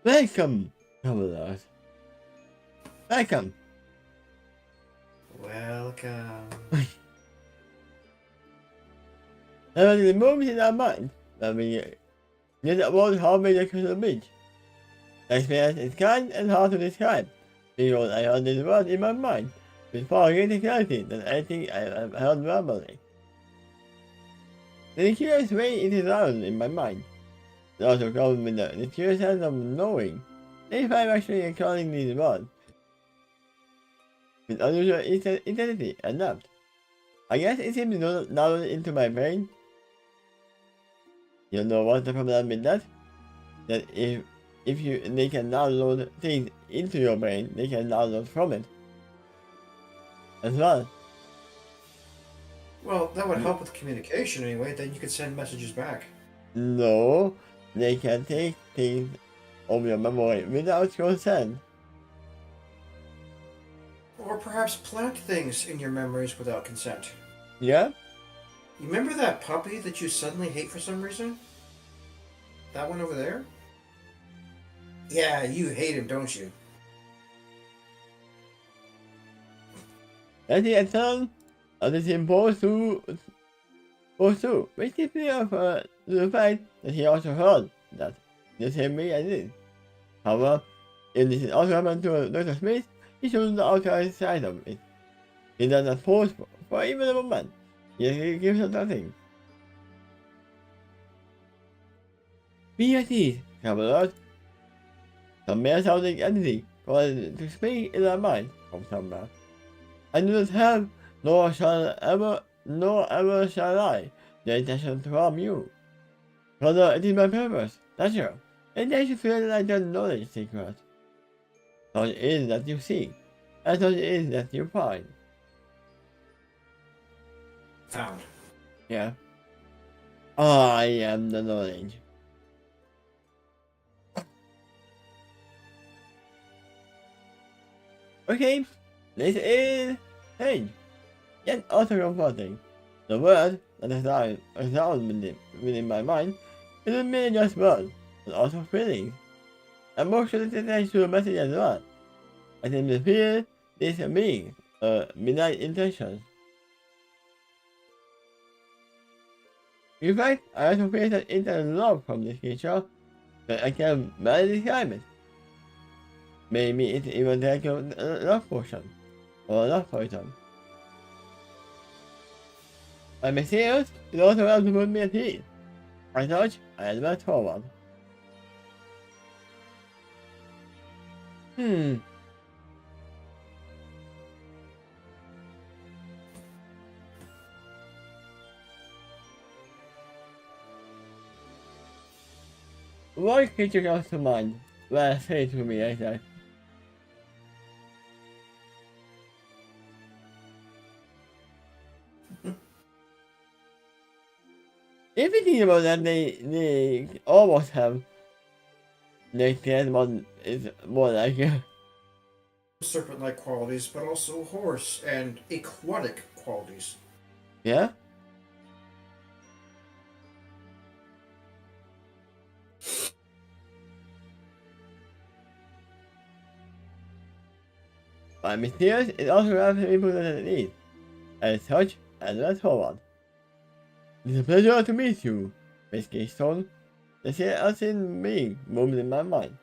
[SPEAKER 1] Welcome, travelers. Welcome.
[SPEAKER 2] Welcome.
[SPEAKER 1] There was a moment in our mind when we get about halfway across the beach. The experience is kind and hard to describe, because I heard this word in my mind with far greater clarity than anything I have heard verbally. In a curious way it is loud in my mind. It also comes with the curious sense of knowing if I'm actually recalling these words with unusual intensity and depth. I guess it seems downloaded into my brain. You know what's the problem with that? That if they can download things into your brain, they can download from it as well.
[SPEAKER 2] Well, that would help with communication anyway. Then you could send messages back.
[SPEAKER 1] No, they can take things of your memory without consent.
[SPEAKER 2] Or perhaps plant things in your memories without consent.
[SPEAKER 1] Yeah?
[SPEAKER 2] You remember that puppy that you suddenly hate for some reason? That one over there? Yeah, you hate him, don't you?
[SPEAKER 1] That's the answer of the supposed to, which is me of the fact that he also heard that the same way I did. However, if this is also happened to Dr. Smith, he shows the outside side of it. He does not pause for even a moment, yet he gives us nothing. Be at ease, travelers. Some mere sounding entity called to speak in our mind from somewhere. I do not have, nor ever shall I, the intention to harm you. Rather, it is my purpose, nature, and they should feel like the knowledge secret. Such is that you seek, and such is that you find.
[SPEAKER 2] Found.
[SPEAKER 1] Yeah. I am the knowledge. Okay, this is change, yet also comforting. The word that is sound within my mind isn't merely just words, but also feelings. Emotions attached to a message as well. I seem to feel this being midnight intentions. In fact, I also feel an internal love from this creature, but I can barely describe it. Maybe it's even like a love potion, or a love poison. But mysterious, it also helps to put me at ease. I thought I had met forward. What creature comes to mind when I say it to me like that? If you think about that, they almost have like that one is more like
[SPEAKER 2] Serpent-like qualities, but also horse and aquatic qualities.
[SPEAKER 1] yeah. But mysterious is also rather people that it is. As such, and that's forward. It's a pleasure to meet you, Miss Keystone. The unseen being moves in my mind.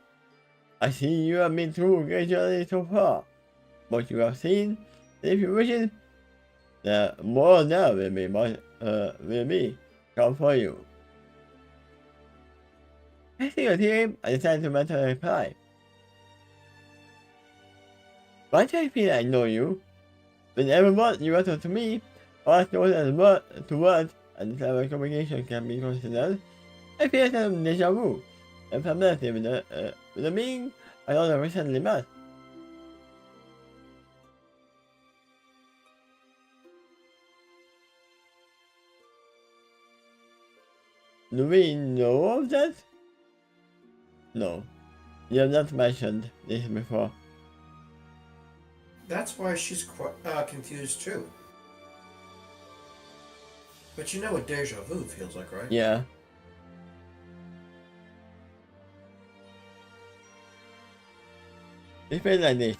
[SPEAKER 1] I see you have been through a great journey so far. What you have seen, if you wish it, the more now will be come for you. I see your team, I decided to mention a reply. Why do I feel I know you? Whenever what you utter to me, or those as word to words, and clever communication can be considered, I feel a sense of deja vu, and familiarity with the being I only recently met. Do we know of that? No. You have not mentioned this before.
[SPEAKER 2] That's why she's quite confused too. But you know what deja vu feels like, right?
[SPEAKER 1] Yeah. It feels like this.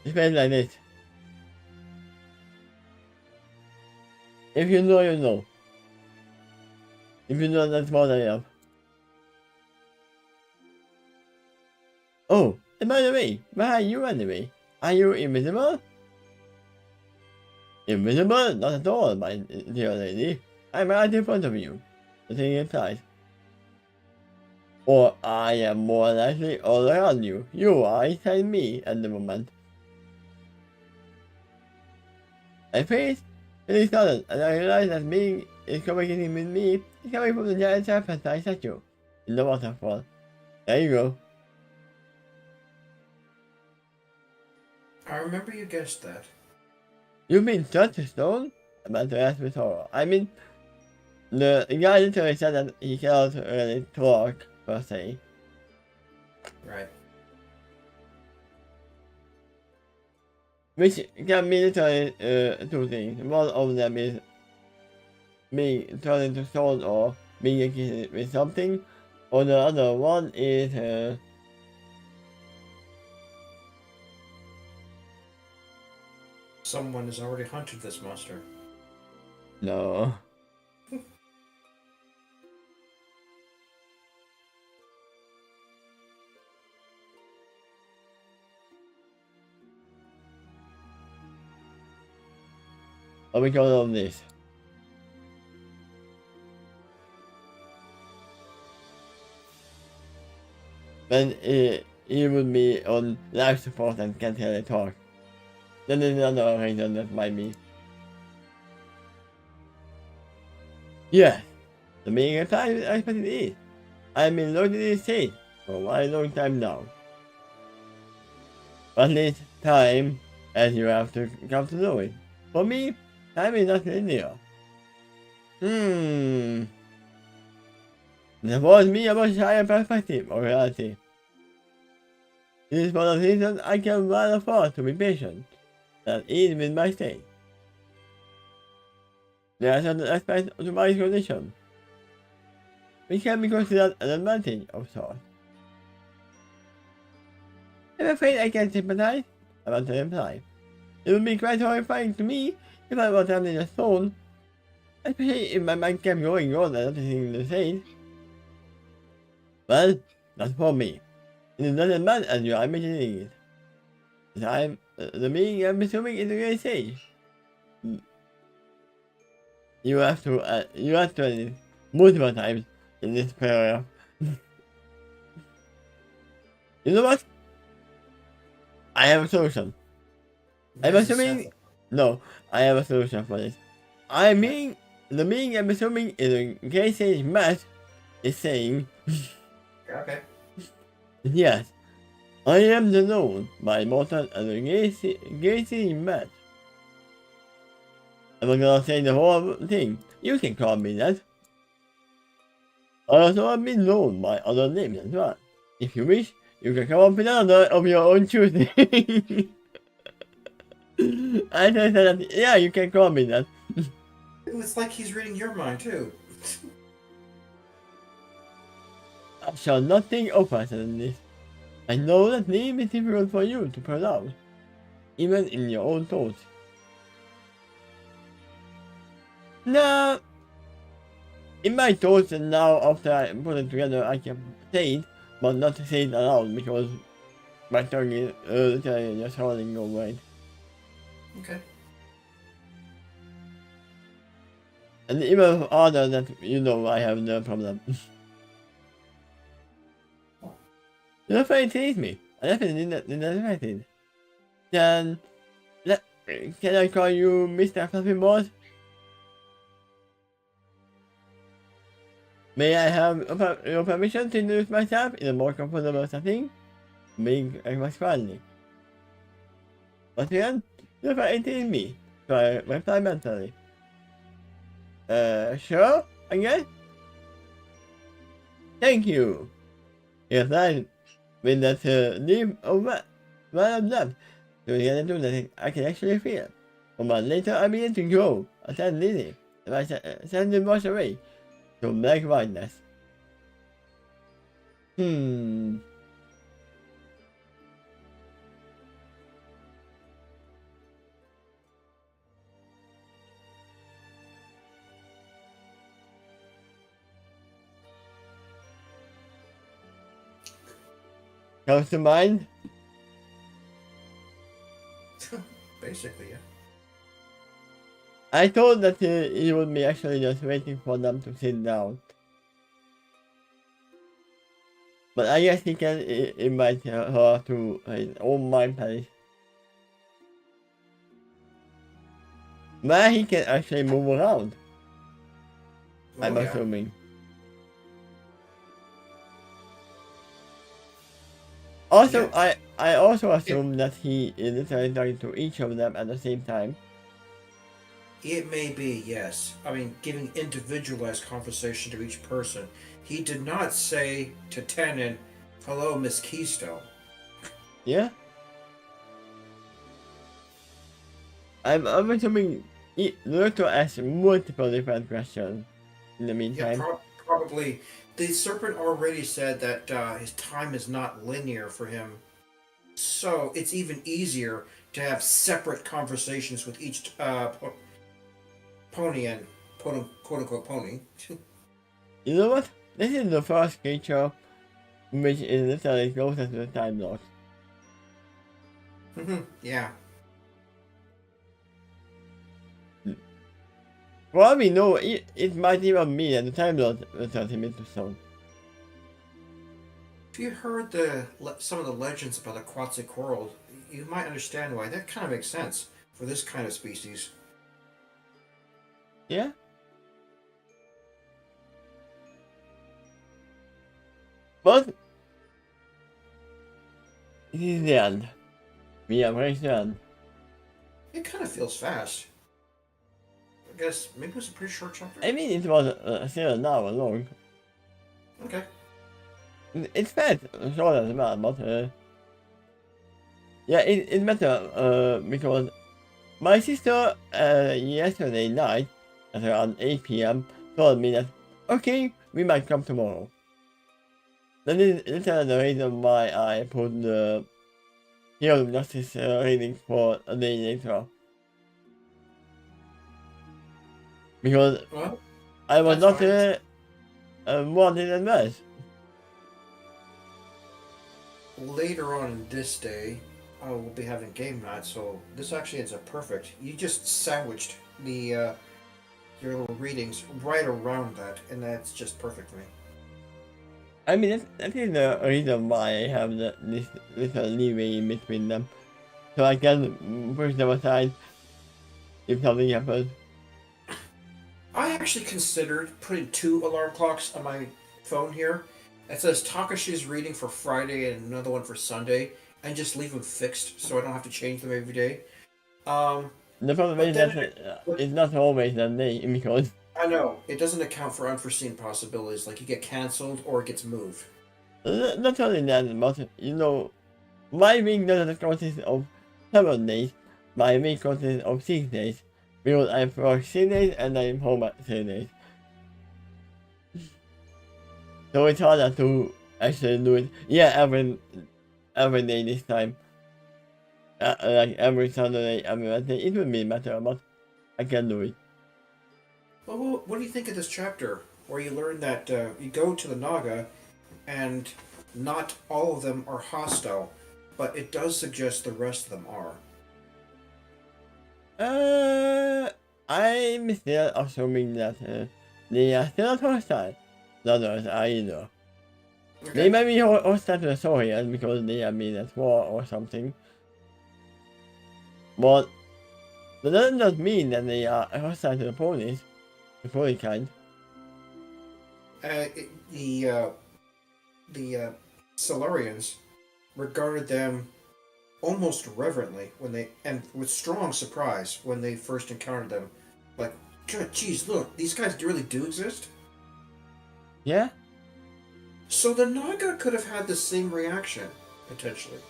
[SPEAKER 1] It feels like this. If you know, you know. If you know, that's what I am. Oh, and by the way, where are you anyway? Are you invisible? Invisible? Not at all, my dear lady. I'm right in front of you. The thing implies. Or I am more likely all around you. You are inside me at the moment. I face really sudden, and I realize that being is communicating with me is coming from the giant serpent I statue in the waterfall. There you go.
[SPEAKER 2] I remember you guessed that.
[SPEAKER 1] You mean touch a stone? About to ask with horror. I mean, the guy literally said that he cannot really talk, per se.
[SPEAKER 2] Right.
[SPEAKER 1] Which can be literally two things. One of them is being turned into stone or being accused with something. Or the other one is
[SPEAKER 2] Someone has already hunted this monster.
[SPEAKER 1] no. What we call of this? When he would be on life support and can't really talk. Then there's another reason that might be. Yes, the being a time I expect it is. I've been looking at this state for a very long time now. But it's time, as you have to come to know it. For me, time is not linear. There was me a much higher perspective of reality. This is one of the reasons I can well afford to be patient, that is with my state. There are certain aspects to my condition, which can be considered an advantage of sorts. I'm afraid I can't sympathize. I want to reply. It would be quite horrifying to me if I was having a soul, especially if my mind kept going on and nothing to say. Well, not for me. It is not as bad as you are imagining it. The time, the being I'm assuming is a great sage. You have to it multiple times in this paragraph. You know what? I have a solution. I'm assuming... No, I have a solution for this. The being I'm assuming is a gay sage Matt is saying...
[SPEAKER 2] Okay.
[SPEAKER 1] Yes, I am the known by mortal as a gay sage Matt. I'm not gonna say the whole thing. You can call me that. I also have been known by other names as well. If you wish, you can come up with another of your own choosing. I said that, yeah, you can call me that.
[SPEAKER 2] It's like he's reading your mind, too.
[SPEAKER 1] I shall not think of faster than this. I know that name is difficult for you to pronounce, even in your own thoughts. Nah, in my thoughts and now after I put it together I can say it, but not say it aloud because my tongue is literally just holding away.
[SPEAKER 2] Okay.
[SPEAKER 1] And even harder that you know I have no problem. You're afraid to tease me. I definitely didn't affect it. Then, can I call you Mr. Fluffy Balls? May I have your permission to introduce myself in a more comfortable setting? Being was friendly. But then, you're afraid to tease me, so I reply mentally. Sure, I guess? Thank you. Yes, I with that leave of one of them to get into that I can actually feel. A month later, I began to grow, a sad lily, and I suddenly washed away to black whiteness. Comes to mind?
[SPEAKER 2] Basically, yeah.
[SPEAKER 1] I thought that he would be actually just waiting for them to sit down. But I guess he can invite her to his own mind palace. Where he can actually move around. I'm assuming. Also, yeah. I also assume that he is literally talking to each of them at the same time.
[SPEAKER 2] It may be, yes. I mean, giving individualized conversation to each person. He did not say to Tannen, "Hello, Miss Keystone."
[SPEAKER 1] Yeah? I'm assuming Naruto asked multiple different questions in the meantime.
[SPEAKER 2] Yeah, probably. The serpent already said that his time is not linear for him. So it's even easier to have separate conversations with each pony and quote-unquote pony.
[SPEAKER 1] You know what? This is the first creature which is literally closer to the Time Lord.
[SPEAKER 2] Yeah.
[SPEAKER 1] For all we know, it might even be that the Time Lord will turn him into stone.
[SPEAKER 2] If you heard some of the legends about the Quetzalcoatl world, you might understand why. That kind of makes sense for this kind of species.
[SPEAKER 1] Yeah? But it is the end. We are reached the end.
[SPEAKER 2] It kind of feels fast. I guess maybe it was a pretty short chapter.
[SPEAKER 1] I mean, it was still an hour long.
[SPEAKER 2] Okay.
[SPEAKER 1] It's fast, short as well, but yeah, it's better because my sister yesterday night at around 8 PM told me that okay, we might come tomorrow. That is literally the reason why I put the Heal Justice reading for a day later. Because
[SPEAKER 2] Well,
[SPEAKER 1] I was
[SPEAKER 2] that's
[SPEAKER 1] not
[SPEAKER 2] fine.
[SPEAKER 1] wanted as much.
[SPEAKER 2] Later on in this day, I will be having game night, so this actually ends up perfect. You just sandwiched the your little readings right around that, and that's just perfect for me.
[SPEAKER 1] I mean, that is the reason why I have this little leeway in between them. So I can push them aside if something happens.
[SPEAKER 2] I actually considered putting 2 alarm clocks on my phone here. It says Takashi's reading for Friday and another one for Sunday, and just leave them fixed so I don't have to change them every day. Um,
[SPEAKER 1] The problem
[SPEAKER 2] but
[SPEAKER 1] is
[SPEAKER 2] then
[SPEAKER 1] that
[SPEAKER 2] but
[SPEAKER 1] it's not always that day because
[SPEAKER 2] I know it doesn't account for unforeseen possibilities, like you get canceled or it gets moved.
[SPEAKER 1] not only that, but you know, my week doesn't consist of 7 days. My week consists of 6 days because I work 6 days and I'm home at 6 days. So it's harder to actually do it. Yeah, every day this time. Like every Saturday, every Wednesday, it would be better, but I can do it.
[SPEAKER 2] Well, what do you think of this chapter where you learn that you go to the Naga and not all of them are hostile, but it does suggest the rest of them are.
[SPEAKER 1] Uh, I'm still assuming that they are still not hostile. The others are either. They
[SPEAKER 2] Okay.
[SPEAKER 1] might be hostile to the Saurians because they have been at war or something. But that doesn't just mean that they are hostile to the ponies, the pony kind.
[SPEAKER 2] Uh, it, the Solarians regarded them almost reverently when they and with strong surprise when they first encountered them. Like, God, geez, look, these guys really do exist.
[SPEAKER 1] Yeah?
[SPEAKER 2] So the Naga could have had the same reaction potentially.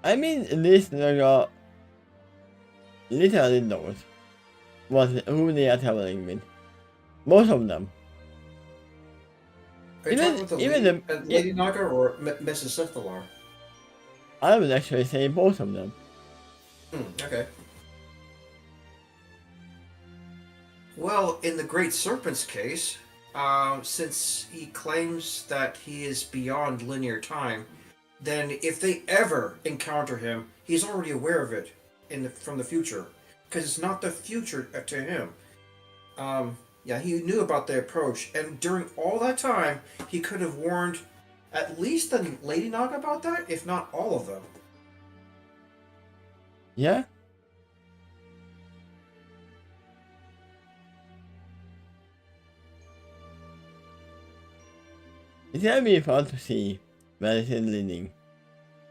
[SPEAKER 1] I mean, this Naga literally knows who they are traveling with. Most of them.
[SPEAKER 2] Are you talking about the
[SPEAKER 1] Even the yeah,
[SPEAKER 2] Lady Naga or Mrs. Sithalar?
[SPEAKER 1] I would actually say both of them.
[SPEAKER 2] Okay. Well, in the Great Serpent's case, since he claims that he is beyond linear time, then if they ever encounter him, he's already aware of it from the future, because it's not the future to him. Yeah, he knew about the approach, and during all that time, he could have warned at least the Lady Naga about that, if not all of them.
[SPEAKER 1] Yeah? It's gonna be fun to see where it is leading.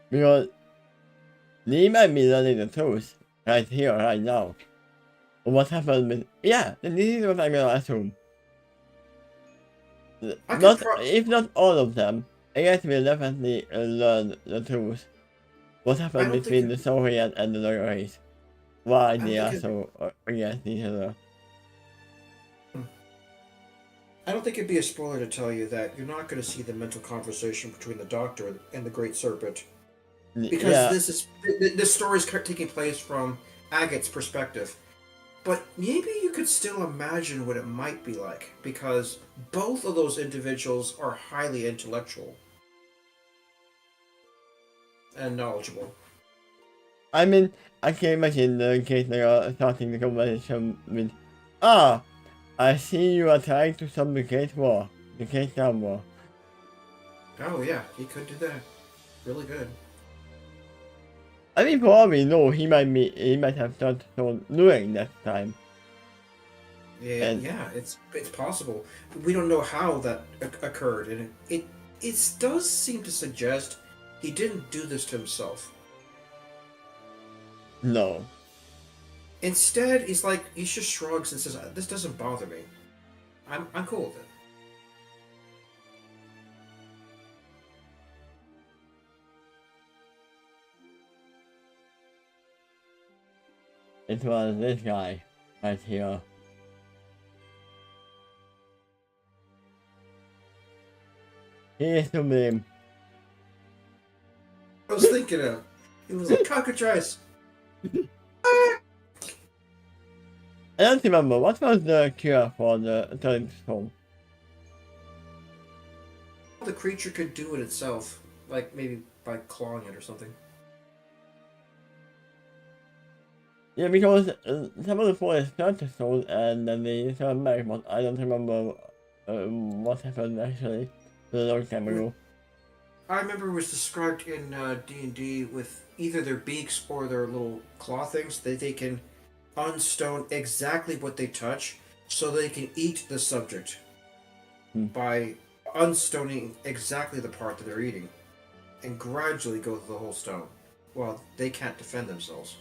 [SPEAKER 1] Because they might be learning the truth right here, right now. What happened with... Yeah, this is what I'm gonna assume.
[SPEAKER 2] I could
[SPEAKER 1] Not,
[SPEAKER 2] pro-
[SPEAKER 1] if not all of them, I guess we'll definitely learn the truth. What
[SPEAKER 2] I
[SPEAKER 1] happened
[SPEAKER 2] don't think
[SPEAKER 1] between the Soviet and the Loyal race. Why
[SPEAKER 2] I don't
[SPEAKER 1] they
[SPEAKER 2] think
[SPEAKER 1] are
[SPEAKER 2] it.
[SPEAKER 1] so against each other.
[SPEAKER 2] I don't think it'd be a spoiler to tell you that you're not going to see the mental conversation between the Doctor and the Great Serpent, because
[SPEAKER 1] Yeah,
[SPEAKER 2] this story is taking place from Agate's perspective. But maybe you could still imagine what it might be like, because both of those individuals are highly intellectual and knowledgeable.
[SPEAKER 1] I mean, I can imagine the case they are starting the conversation with, ah, I see you are trying to supplicate war, the case down war.
[SPEAKER 2] Oh yeah, he could do that. Really good.
[SPEAKER 1] I mean, for all we know, he might have started doing that time.
[SPEAKER 2] Yeah,
[SPEAKER 1] And
[SPEAKER 2] yeah, it's possible. We don't know how that occurred, and it does seem to suggest he didn't do this to himself.
[SPEAKER 1] no.
[SPEAKER 2] Instead, he just shrugs and says, "This doesn't bother me. I'm cool with it."
[SPEAKER 1] It was this guy right here. He is to blame.
[SPEAKER 2] at him. He was like, cockatrice!
[SPEAKER 1] I don't remember, what was the cure for the turning stone?
[SPEAKER 2] The creature could do it itself. Like, maybe by clawing it or something.
[SPEAKER 1] Yeah, because some of the forest turned to stone and then they turned back, but I don't remember what happened actually. It was a long time ago.
[SPEAKER 2] I remember it was described in D&D with either their beaks or their little claw things that they can unstone exactly what they touch so they can eat the subject by unstoning exactly the part that they're eating and gradually go through the whole stone. Well, they can't defend themselves.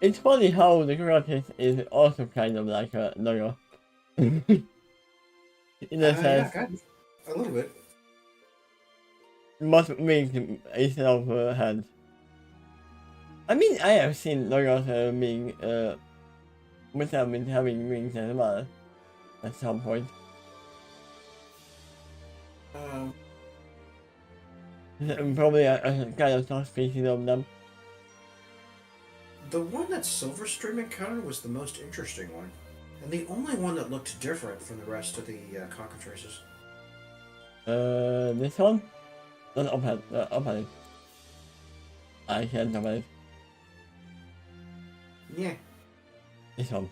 [SPEAKER 1] It's funny how the Kraken is also kind of like a lawyer. In a sense,
[SPEAKER 2] kind of. A little bit.
[SPEAKER 1] but wings instead of hands. I mean, I have seen lawyers being without having wings as well at some point. Probably a kind of subspecies of them.
[SPEAKER 2] The one that Silverstream encountered was the most interesting one, and the only one that looked different from the rest of the cockatrices.
[SPEAKER 1] This one? Not open it. I can't open it.
[SPEAKER 2] Yeah.
[SPEAKER 1] This one.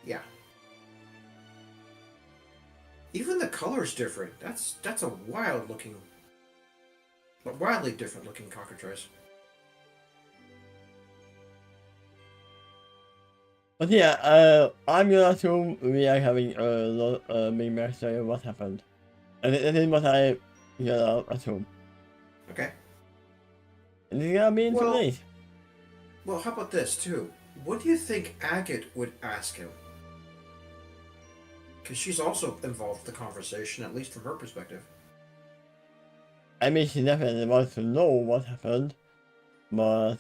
[SPEAKER 2] Yeah. Even the color's different. That's a wildly different looking cockatrice.
[SPEAKER 1] But yeah, I'm gonna assume we are having a big mystery of what happened. And that is what I gonna assume.
[SPEAKER 2] Okay.
[SPEAKER 1] And it's gonna be in 2 days.
[SPEAKER 2] Well, how about this too? What do you think Agate would ask him? Because she's also involved in the conversation, at least from her perspective.
[SPEAKER 1] I mean, she definitely wants to know what happened, but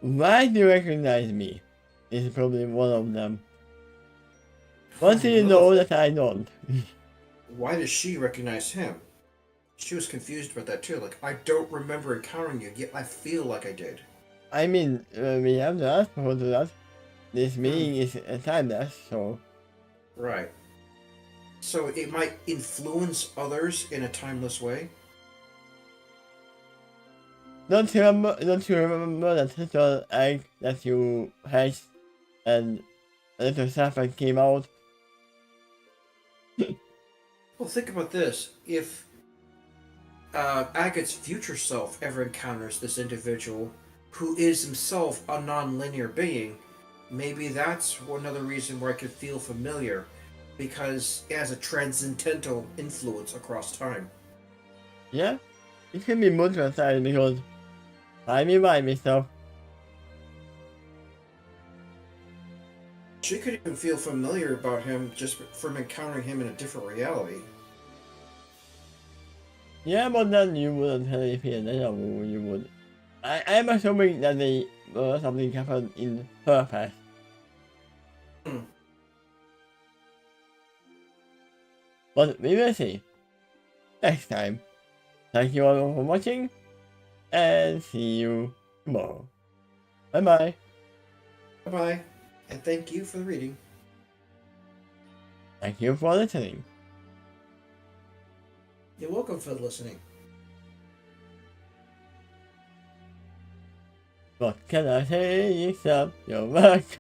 [SPEAKER 1] why do you recognize me? Is probably one of them. What do you know that I don't?
[SPEAKER 2] Why does she recognize him? She was confused about that too. Like, I don't remember encountering you, yet I feel like I did.
[SPEAKER 1] I mean, we have to ask for that. This being is timeless, so.
[SPEAKER 2] Right. So it might influence others in a timeless way?
[SPEAKER 1] Don't you remember that little egg that you hatched and a little serpent came out?
[SPEAKER 2] Well, think about this. If Agate's future self ever encounters this individual who is himself a non-linear being, maybe that's another reason why I could feel familiar, because it has a transcendental influence across time.
[SPEAKER 1] Yeah? It can be multiple times because I remind myself.
[SPEAKER 2] She could even feel familiar about him just from encountering him in a different reality.
[SPEAKER 1] Yeah, but then you wouldn't really feel deja vu, you would. I'm assuming that something happened in her past. But we will see. Next time. Thank you all for watching, and see you tomorrow. Bye bye.
[SPEAKER 2] Bye-bye, and thank you for the reading.
[SPEAKER 1] Thank you for listening.
[SPEAKER 2] You're welcome for listening.
[SPEAKER 1] What can I say except you're welcome?